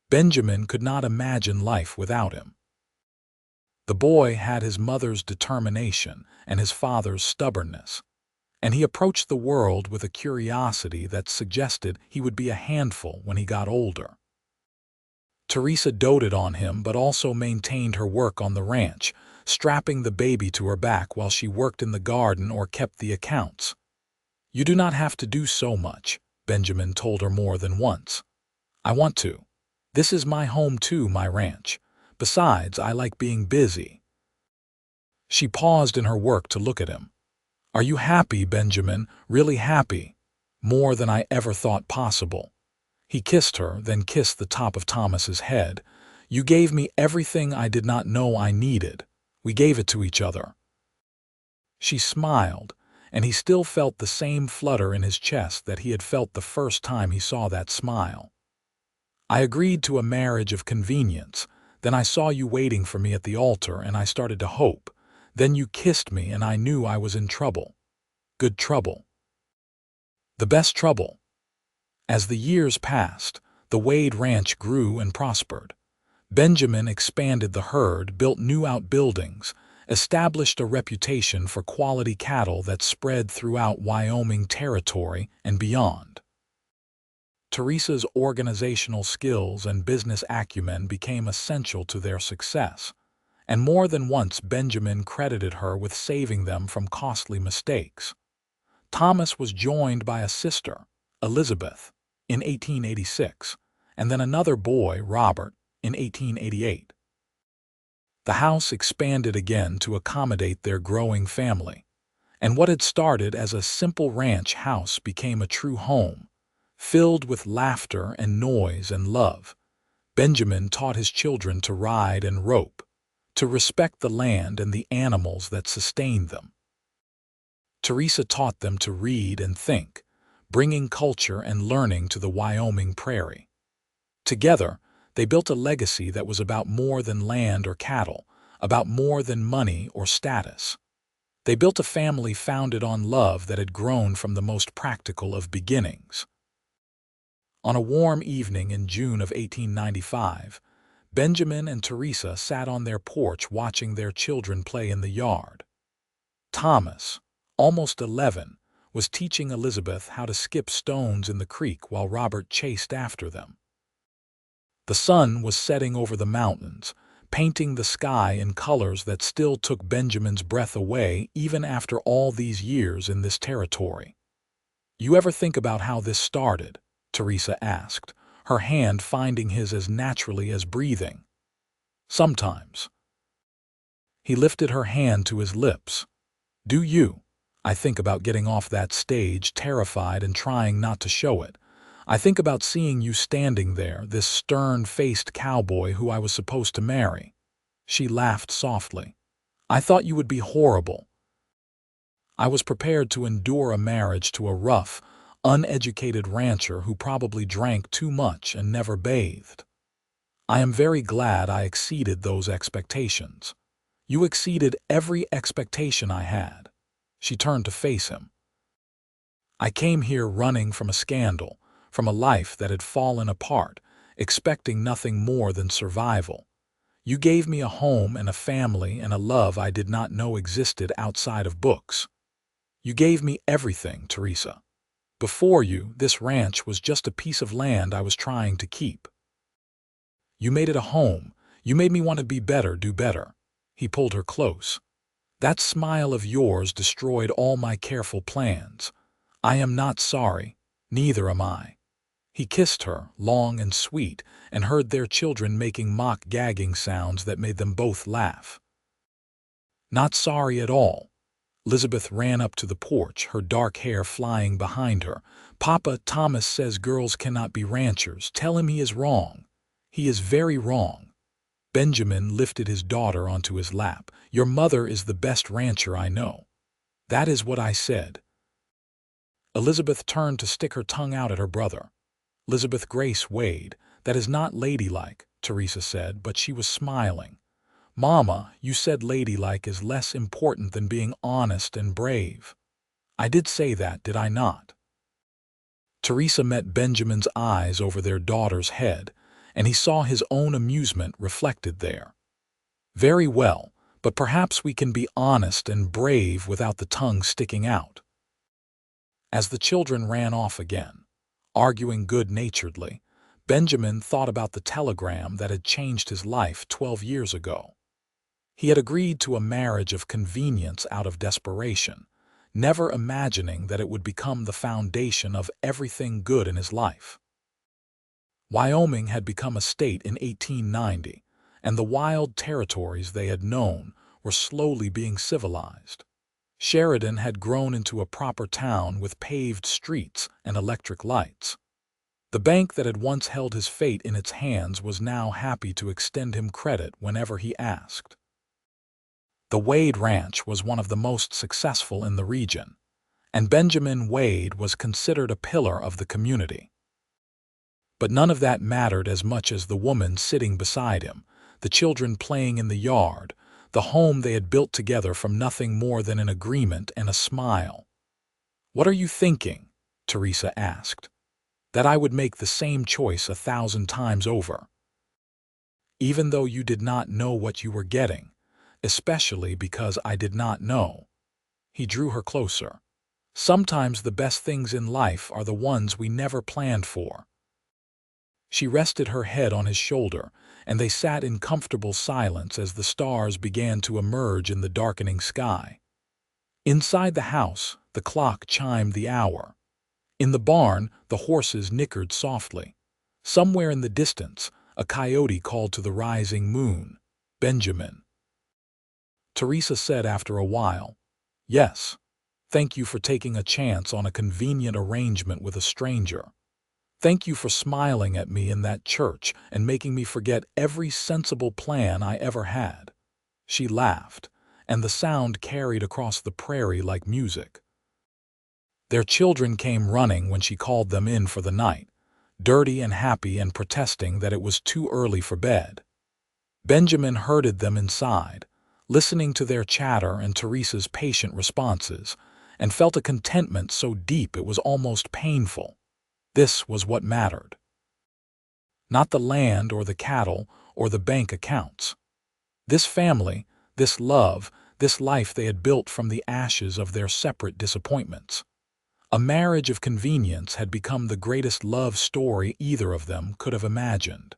Benjamin could not imagine life without him. The boy had his mother's determination and his father's stubbornness, and he approached the world with a curiosity that suggested he would be a handful when he got older. Teresa doted on him but also maintained her work on the ranch, strapping the baby to her back while she worked in the garden or kept the accounts. "You do not have to do so much," Benjamin told her more than once. "I want to. This is my home too, my ranch. Besides, I like being busy." She paused in her work to look at him. "Are you happy, Benjamin? Really happy?" "More than I ever thought possible." He kissed her, then kissed the top of Thomas's head. "You gave me everything I did not know I needed. We gave it to each other." She smiled, and he still felt the same flutter in his chest that he had felt the first time he saw that smile. "I agreed to a marriage of convenience. Then I saw you waiting for me at the altar, and I started to hope. Then you kissed me, and I knew I was in trouble. Good trouble. The best trouble." As the years passed, the Wade Ranch grew and prospered. Benjamin expanded the herd, built new outbuildings, established a reputation for quality cattle that spread throughout Wyoming territory and beyond. Teresa's organizational skills and business acumen became essential to their success, and more than once Benjamin credited her with saving them from costly mistakes. Thomas was joined by a sister, Elizabeth, in 1886, and then another boy, Robert, in 1888. The house expanded again to accommodate their growing family, and what had started as a simple ranch house became a true home, filled with laughter and noise and love. Benjamin taught his children to ride and rope, to respect the land and the animals that sustained them. Teresa taught them to read and think, bringing culture and learning to the Wyoming prairie. Together, they built a legacy that was about more than land or cattle, about more than money or status. They built a family founded on love that had grown from the most practical of beginnings. On a warm evening in June of 1895, Benjamin and Teresa sat on their porch watching their children play in the yard. Thomas, almost 11, was teaching Elizabeth how to skip stones in the creek while Robert chased after them. The sun was setting over the mountains, painting the sky in colors that still took Benjamin's breath away even after all these years in this territory. "You ever think about how this started?" Teresa asked, her hand finding his as naturally as breathing. "Sometimes." He lifted her hand to his lips. "Do you? I think about getting off that stage, terrified and trying not to show it. I think about seeing you standing there, this stern-faced cowboy who I was supposed to marry." She laughed softly. "I thought you would be horrible. I was prepared to endure a marriage to a rough, uneducated rancher who probably drank too much and never bathed. I am very glad I exceeded those expectations. You exceeded every expectation I had." She turned to face him. "I came here running from a scandal, from a life that had fallen apart, expecting nothing more than survival. You gave me a home and a family and a love I did not know existed outside of books. You gave me everything, Teresa. Before you, this ranch was just a piece of land I was trying to keep. You made it a home. You made me want to be better, do better." He pulled her close. "That smile of yours destroyed all my careful plans. I am not sorry. Neither am I." He kissed her, long and sweet, and heard their children making mock gagging sounds that made them both laugh. "Not sorry at all." Elizabeth ran up to the porch, her dark hair flying behind her. "Papa, Thomas says girls cannot be ranchers. Tell him he is wrong. He is very wrong." Benjamin lifted his daughter onto his lap. "Your mother is the best rancher I know." "That is what I said." Elizabeth turned to stick her tongue out at her brother. "Elizabeth Grace Wade, that is not ladylike," Teresa said, but she was smiling. "Mama, you said ladylike is less important than being honest and brave. I did say that, did I not?" Teresa met Benjamin's eyes over their daughter's head, and he saw his own amusement reflected there. "Very well, but perhaps we can be honest and brave without the tongue sticking out." As the children ran off again, arguing good-naturedly, Benjamin thought about the telegram that had changed his life 12 years ago. He had agreed to a marriage of convenience out of desperation, never imagining that it would become the foundation of everything good in his life. Wyoming had become a state in 1890, and the wild territories they had known were slowly being civilized. Sheridan had grown into a proper town with paved streets and electric lights. The bank that had once held his fate in its hands was now happy to extend him credit whenever he asked. The Wade Ranch was one of the most successful in the region, and Benjamin Wade was considered a pillar of the community. But none of that mattered as much as the woman sitting beside him, the children playing in the yard, the home they had built together from nothing more than an agreement and a smile. "What are you thinking?" Teresa asked. "That I would make the same choice 1,000 times over. Even though you did not know what you were getting, especially because I did not know." He drew her closer. "Sometimes the best things in life are the ones we never planned for." She rested her head on his shoulder, and they sat in comfortable silence as the stars began to emerge in the darkening sky. Inside the house, the clock chimed the hour. In the barn, the horses nickered softly. Somewhere in the distance, a coyote called to the rising moon, "Benjamin." Teresa said after a while, "Yes, thank you for taking a chance on a convenient arrangement with a stranger. Thank you for smiling at me in that church and making me forget every sensible plan I ever had." She laughed, and the sound carried across the prairie like music. Their children came running when she called them in for the night, dirty and happy and protesting that it was too early for bed. Benjamin herded them inside, listening to their chatter and Teresa's patient responses, and felt a contentment so deep it was almost painful. This was what mattered. Not the land or the cattle or the bank accounts. This family, this love, this life they had built from the ashes of their separate disappointments. A marriage of convenience had become the greatest love story either of them could have imagined.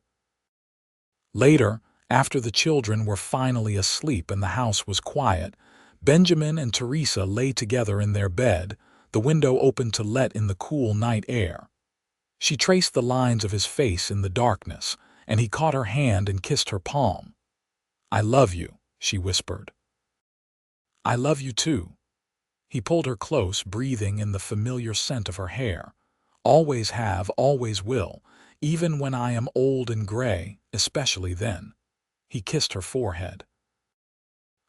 Later, after the children were finally asleep and the house was quiet, Benjamin and Teresa lay together in their bed, the window open to let in the cool night air. She traced the lines of his face in the darkness, and he caught her hand and kissed her palm. "I love you," she whispered. "I love you too." He pulled her close, breathing in the familiar scent of her hair. "Always have, always will, even when I am old and gray, especially then." He kissed her forehead.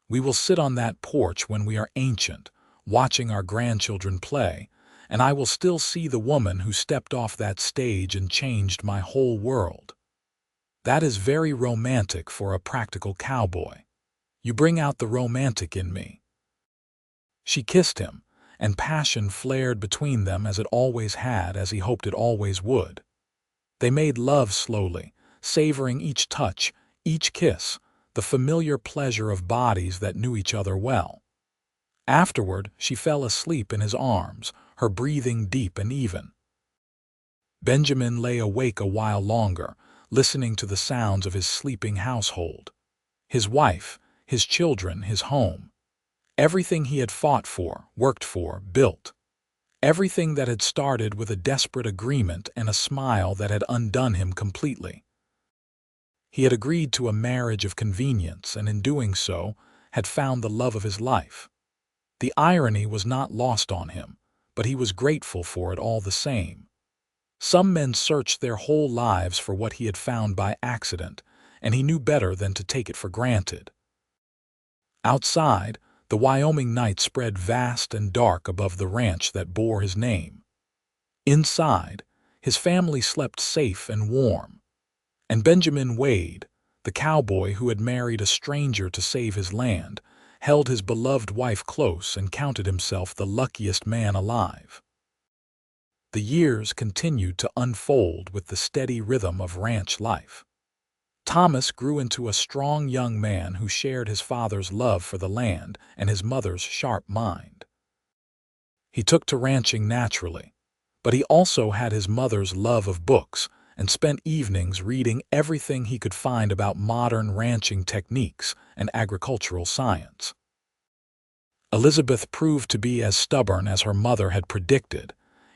"We will sit on that porch when we are ancient, watching our grandchildren play, and I will still see the woman who stepped off that stage and changed my whole world." That is very romantic for a practical cowboy. You bring out the romantic in me. She kissed him, and passion flared between them as it always had, as he hoped it always would. They made love slowly, savoring each touch, each kiss, the familiar pleasure of bodies that knew each other well. Afterward, she fell asleep in his arms, her breathing deep and even. Benjamin lay awake a while longer, listening to the sounds of his sleeping household. His wife, his children, his home. Everything he had fought for, worked for, built. Everything that had started with a desperate agreement and a smile that had undone him completely. He had agreed to a marriage of convenience, and in doing so, had found the love of his life. The irony was not lost on him, but he was grateful for it all the same. Some men searched their whole lives for what he had found by accident, and he knew better than to take it for granted. Outside, the Wyoming night spread vast and dark above the ranch that bore his name. Inside, his family slept safe and warm. And Benjamin Wade, the cowboy who had married a stranger to save his land, held his beloved wife close and counted himself the luckiest man alive. The years continued to unfold with the steady rhythm of ranch life. Thomas grew into a strong young man who shared his father's love for the land and his mother's sharp mind. He took to ranching naturally, but he also had his mother's love of books and spent evenings reading everything he could find about modern ranching techniques and agricultural science. Elizabeth proved to be as stubborn as her mother had predicted,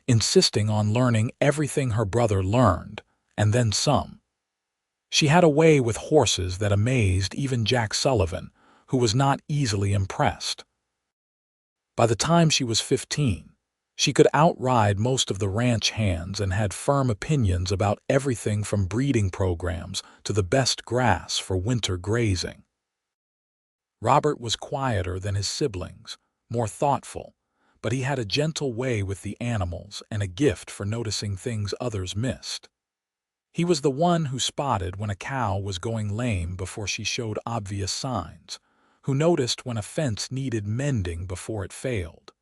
insisting on learning everything her brother learned, and then some. She had a way with horses that amazed even Jack Sullivan, who was not easily impressed. By the time she was 15, she could outride most of the ranch hands and had firm opinions about everything from breeding programs to the best grass for winter grazing. Robert was quieter than his siblings, more thoughtful, but he had a gentle way with the animals and a gift for noticing things others missed. He was the one who spotted when a cow was going lame before she showed obvious signs, who noticed when a fence needed mending before it failed.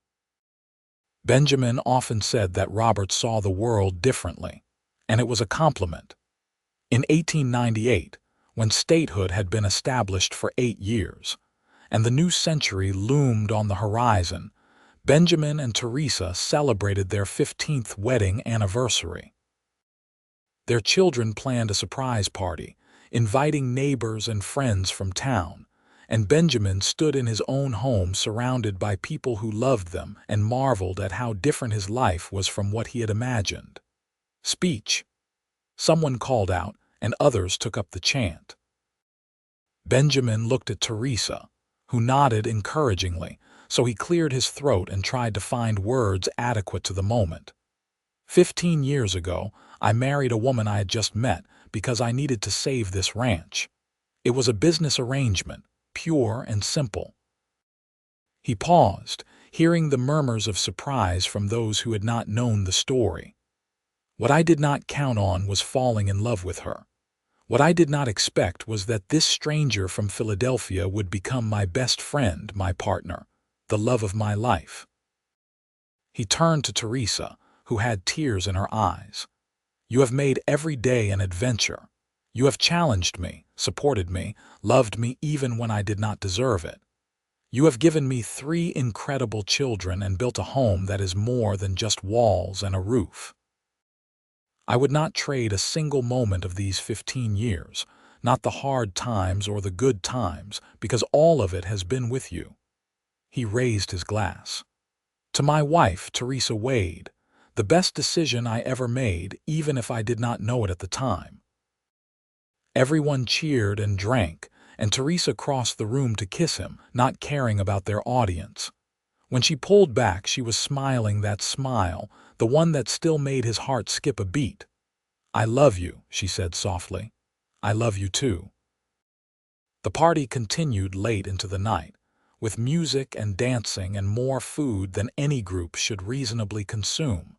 Benjamin often said that Robert saw the world differently, and it was a compliment. In 1898, when statehood had been established for 8 years, and the new century loomed on the horizon, Benjamin and Teresa celebrated their 15th wedding anniversary. Their children planned a surprise party, inviting neighbors and friends from town, and Benjamin stood in his own home surrounded by people who loved them and marveled at how different his life was from what he had imagined. "Speech," someone called out, and others took up the chant. Benjamin looked at Teresa, who nodded encouragingly, so he cleared his throat and tried to find words adequate to the moment. 15 years ago, I married a woman I had just met because I needed to save this ranch. It was a business arrangement, pure and simple. He paused, hearing the murmurs of surprise from those who had not known the story. What I did not count on was falling in love with her. What I did not expect was that this stranger from Philadelphia would become my best friend, my partner, the love of my life. He turned to Teresa, who had tears in her eyes. You have made every day an adventure. You have challenged me, supported me, loved me even when I did not deserve it. You have given me 3 incredible children and built a home that is more than just walls and a roof. I would not trade a single moment of these 15 years, not the hard times or the good times, because all of it has been with you. He raised his glass. To my wife, Teresa Wade, the best decision I ever made, even if I did not know it at the time. Everyone cheered and drank, and Teresa crossed the room to kiss him, not caring about their audience. When she pulled back, she was smiling that smile, the one that still made his heart skip a beat. I love you, she said softly. I love you too. The party continued late into the night, with music and dancing and more food than any group should reasonably consume.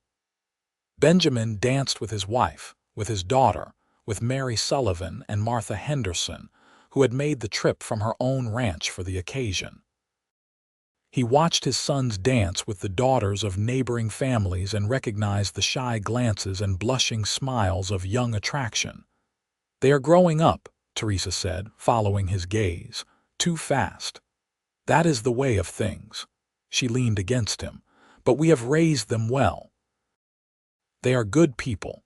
Benjamin danced with his wife, with his daughter, with Mary Sullivan and Martha Henderson, who had made the trip from her own ranch for the occasion. He watched his sons dance with the daughters of neighboring families and recognized the shy glances and blushing smiles of young attraction. They are growing up, Teresa said, following his gaze, too fast. That is the way of things. She leaned against him. But we have raised them well. They are good people.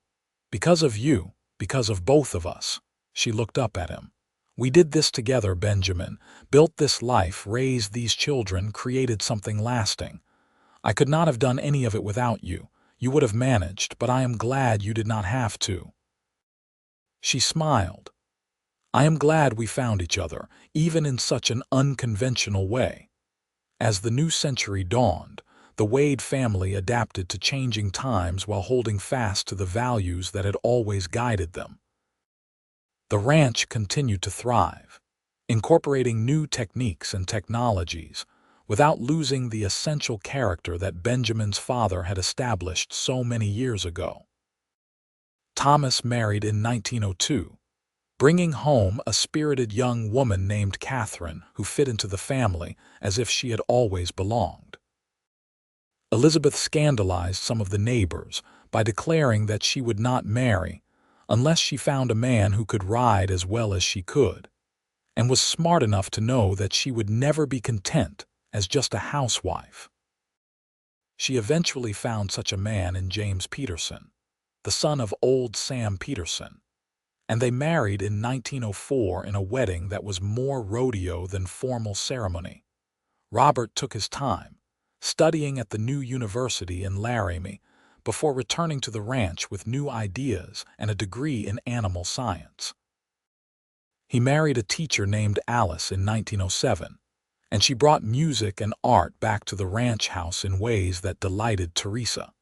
Because of you, because of both of us. She looked up at him. We did this together, Benjamin, built this life, raised these children, created something lasting. I could not have done any of it without you. You would have managed, but I am glad you did not have to. She smiled. I am glad we found each other, even in such an unconventional way. As the new century dawned, the Wade family adapted to changing times while holding fast to the values that had always guided them. The ranch continued to thrive, incorporating new techniques and technologies, without losing the essential character that Benjamin's father had established so many years ago. Thomas married in 1902, bringing home a spirited young woman named Catherine who fit into the family as if she had always belonged. Elizabeth scandalized some of the neighbors by declaring that she would not marry unless she found a man who could ride as well as she could, and was smart enough to know that she would never be content as just a housewife. She eventually found such a man in James Peterson, the son of old Sam Peterson, and they married in 1904 in a wedding that was more rodeo than formal ceremony. Robert took his time, studying at the new university in Laramie, before returning to the ranch with new ideas and a degree in animal science. He married a teacher named Alice in 1907, and she brought music and art back to the ranch house in ways that delighted Teresa.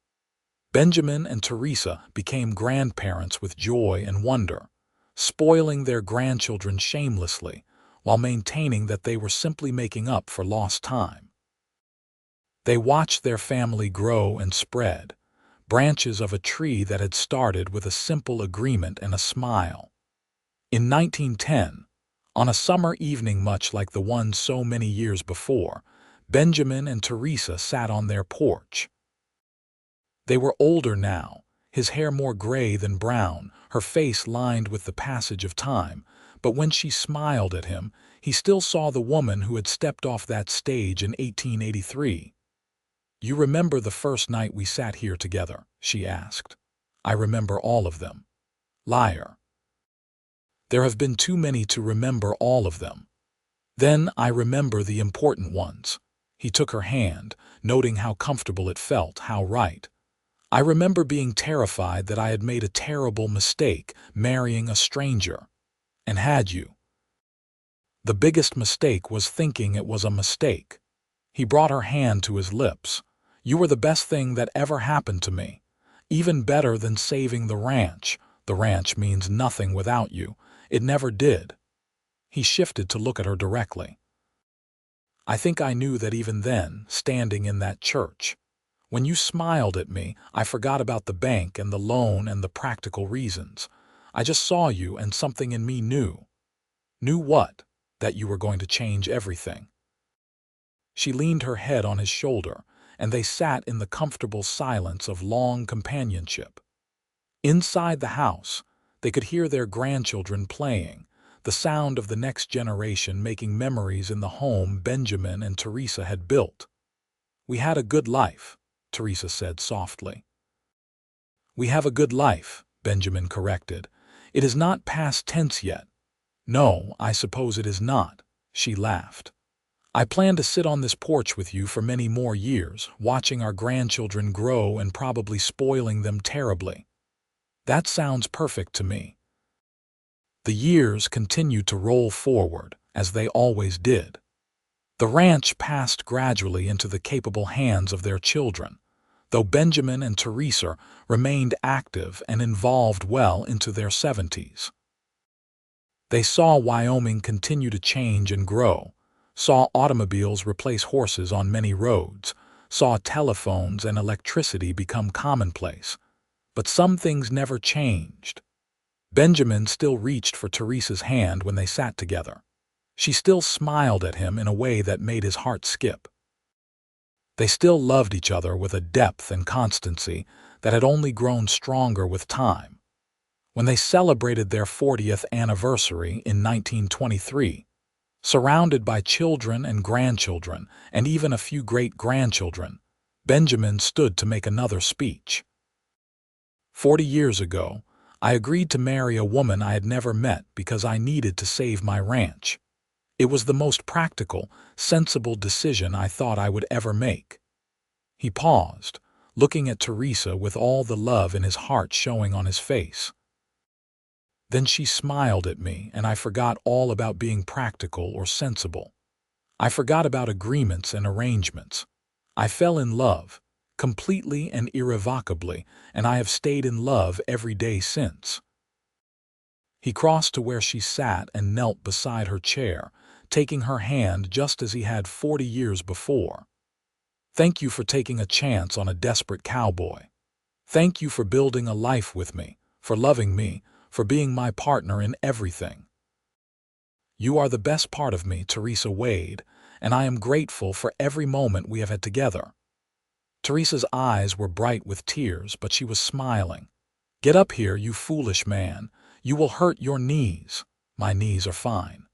Benjamin and Teresa became grandparents with joy and wonder, spoiling their grandchildren shamelessly while maintaining that they were simply making up for lost time. They watched their family grow and spread, branches of a tree that had started with a simple agreement and a smile. In 1910, on a summer evening much like the one so many years before, Benjamin and Teresa sat on their porch. They were older now, his hair more gray than brown, her face lined with the passage of time, but when she smiled at him, he still saw the woman who had stepped off that stage in 1883. You remember the first night we sat here together, she asked. I remember all of them. Liar. There have been too many to remember all of them. Then I remember the important ones. He took her hand, noting how comfortable it felt, how right. I remember being terrified that I had made a terrible mistake, marrying a stranger. And had you? The biggest mistake was thinking it was a mistake. He brought her hand to his lips. You were the best thing that ever happened to me. Even better than saving the ranch. The ranch means nothing without you. It never did. He shifted to look at her directly. I think I knew that even then, standing in that church. When you smiled at me, I forgot about the bank and the loan and the practical reasons. I just saw you and something in me knew. Knew what? That you were going to change everything. She leaned her head on his shoulder, and they sat in the comfortable silence of long companionship. Inside the house, they could hear their grandchildren playing, the sound of the next generation making memories in the home Benjamin and Teresa had built. "We had a good life," Teresa said softly. "We have a good life," Benjamin corrected. "It is not past tense yet." "No, I suppose it is not," she laughed. "I plan to sit on this porch with you for many more years, watching our grandchildren grow and probably spoiling them terribly." "That sounds perfect to me." The years continued to roll forward, as they always did. The ranch passed gradually into the capable hands of their children, though Benjamin and Teresa remained active and involved well into their 70s. They saw Wyoming continue to change and grow, saw automobiles replace horses on many roads, saw telephones and electricity become commonplace. But some things never changed. Benjamin still reached for Teresa's hand when they sat together. She still smiled at him in a way that made his heart skip. They still loved each other with a depth and constancy that had only grown stronger with time. When they celebrated their 40th anniversary in 1923, surrounded by children and grandchildren and even a few great-grandchildren, Benjamin stood to make another speech. 40 years ago, I agreed to marry a woman I had never met because I needed to save my ranch. It was the most practical, sensible decision I thought I would ever make. He paused, looking at Teresa with all the love in his heart showing on his face. Then she smiled at me, and I forgot all about being practical or sensible. I forgot about agreements and arrangements. I fell in love, completely and irrevocably, and I have stayed in love every day since. He crossed to where she sat and knelt beside her chair, taking her hand just as he had 40 years before. "Thank you for taking a chance on a desperate cowboy. Thank you for building a life with me, for loving me, for being my partner in everything. You are the best part of me, Teresa Wade, and I am grateful for every moment we have had together." Teresa's eyes were bright with tears, but she was smiling. "Get up here, you foolish man. You will hurt your knees." "My knees are fine."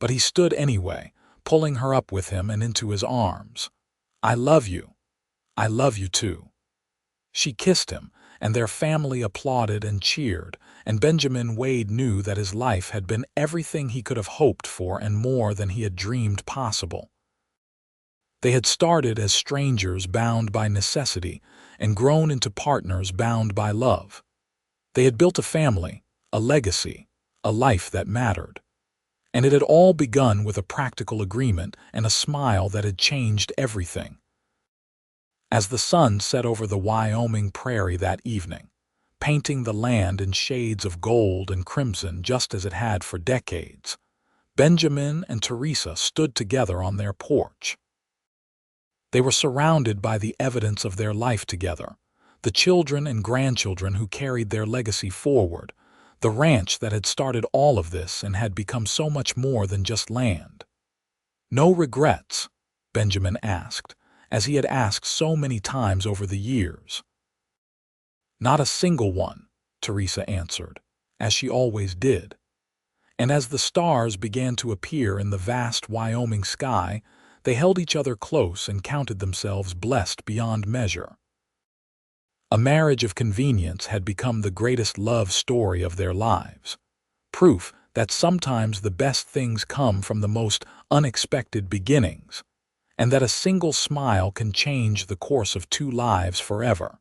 But he stood anyway, pulling her up with him and into his arms. "I love you. I love you too." She kissed him, and their family applauded and cheered, and Benjamin Wade knew that his life had been everything he could have hoped for and more than he had dreamed possible. They had started as strangers bound by necessity and grown into partners bound by love. They had built a family, a legacy, a life that mattered. And it had all begun with a practical agreement and a smile that had changed everything. As the sun set over the Wyoming prairie that evening, painting the land in shades of gold and crimson just as it had for decades, Benjamin and Teresa stood together on their porch. They were surrounded by the evidence of their life together, the children and grandchildren who carried their legacy forward, the ranch that had started all of this and had become so much more than just land. "No regrets?" Benjamin asked, as he had asked so many times over the years. "Not a single one," Teresa answered, as she always did. And as the stars began to appear in the vast Wyoming sky, they held each other close and counted themselves blessed beyond measure. A marriage of convenience had become the greatest love story of their lives, proof that sometimes the best things come from the most unexpected beginnings, and that a single smile can change the course of two lives forever.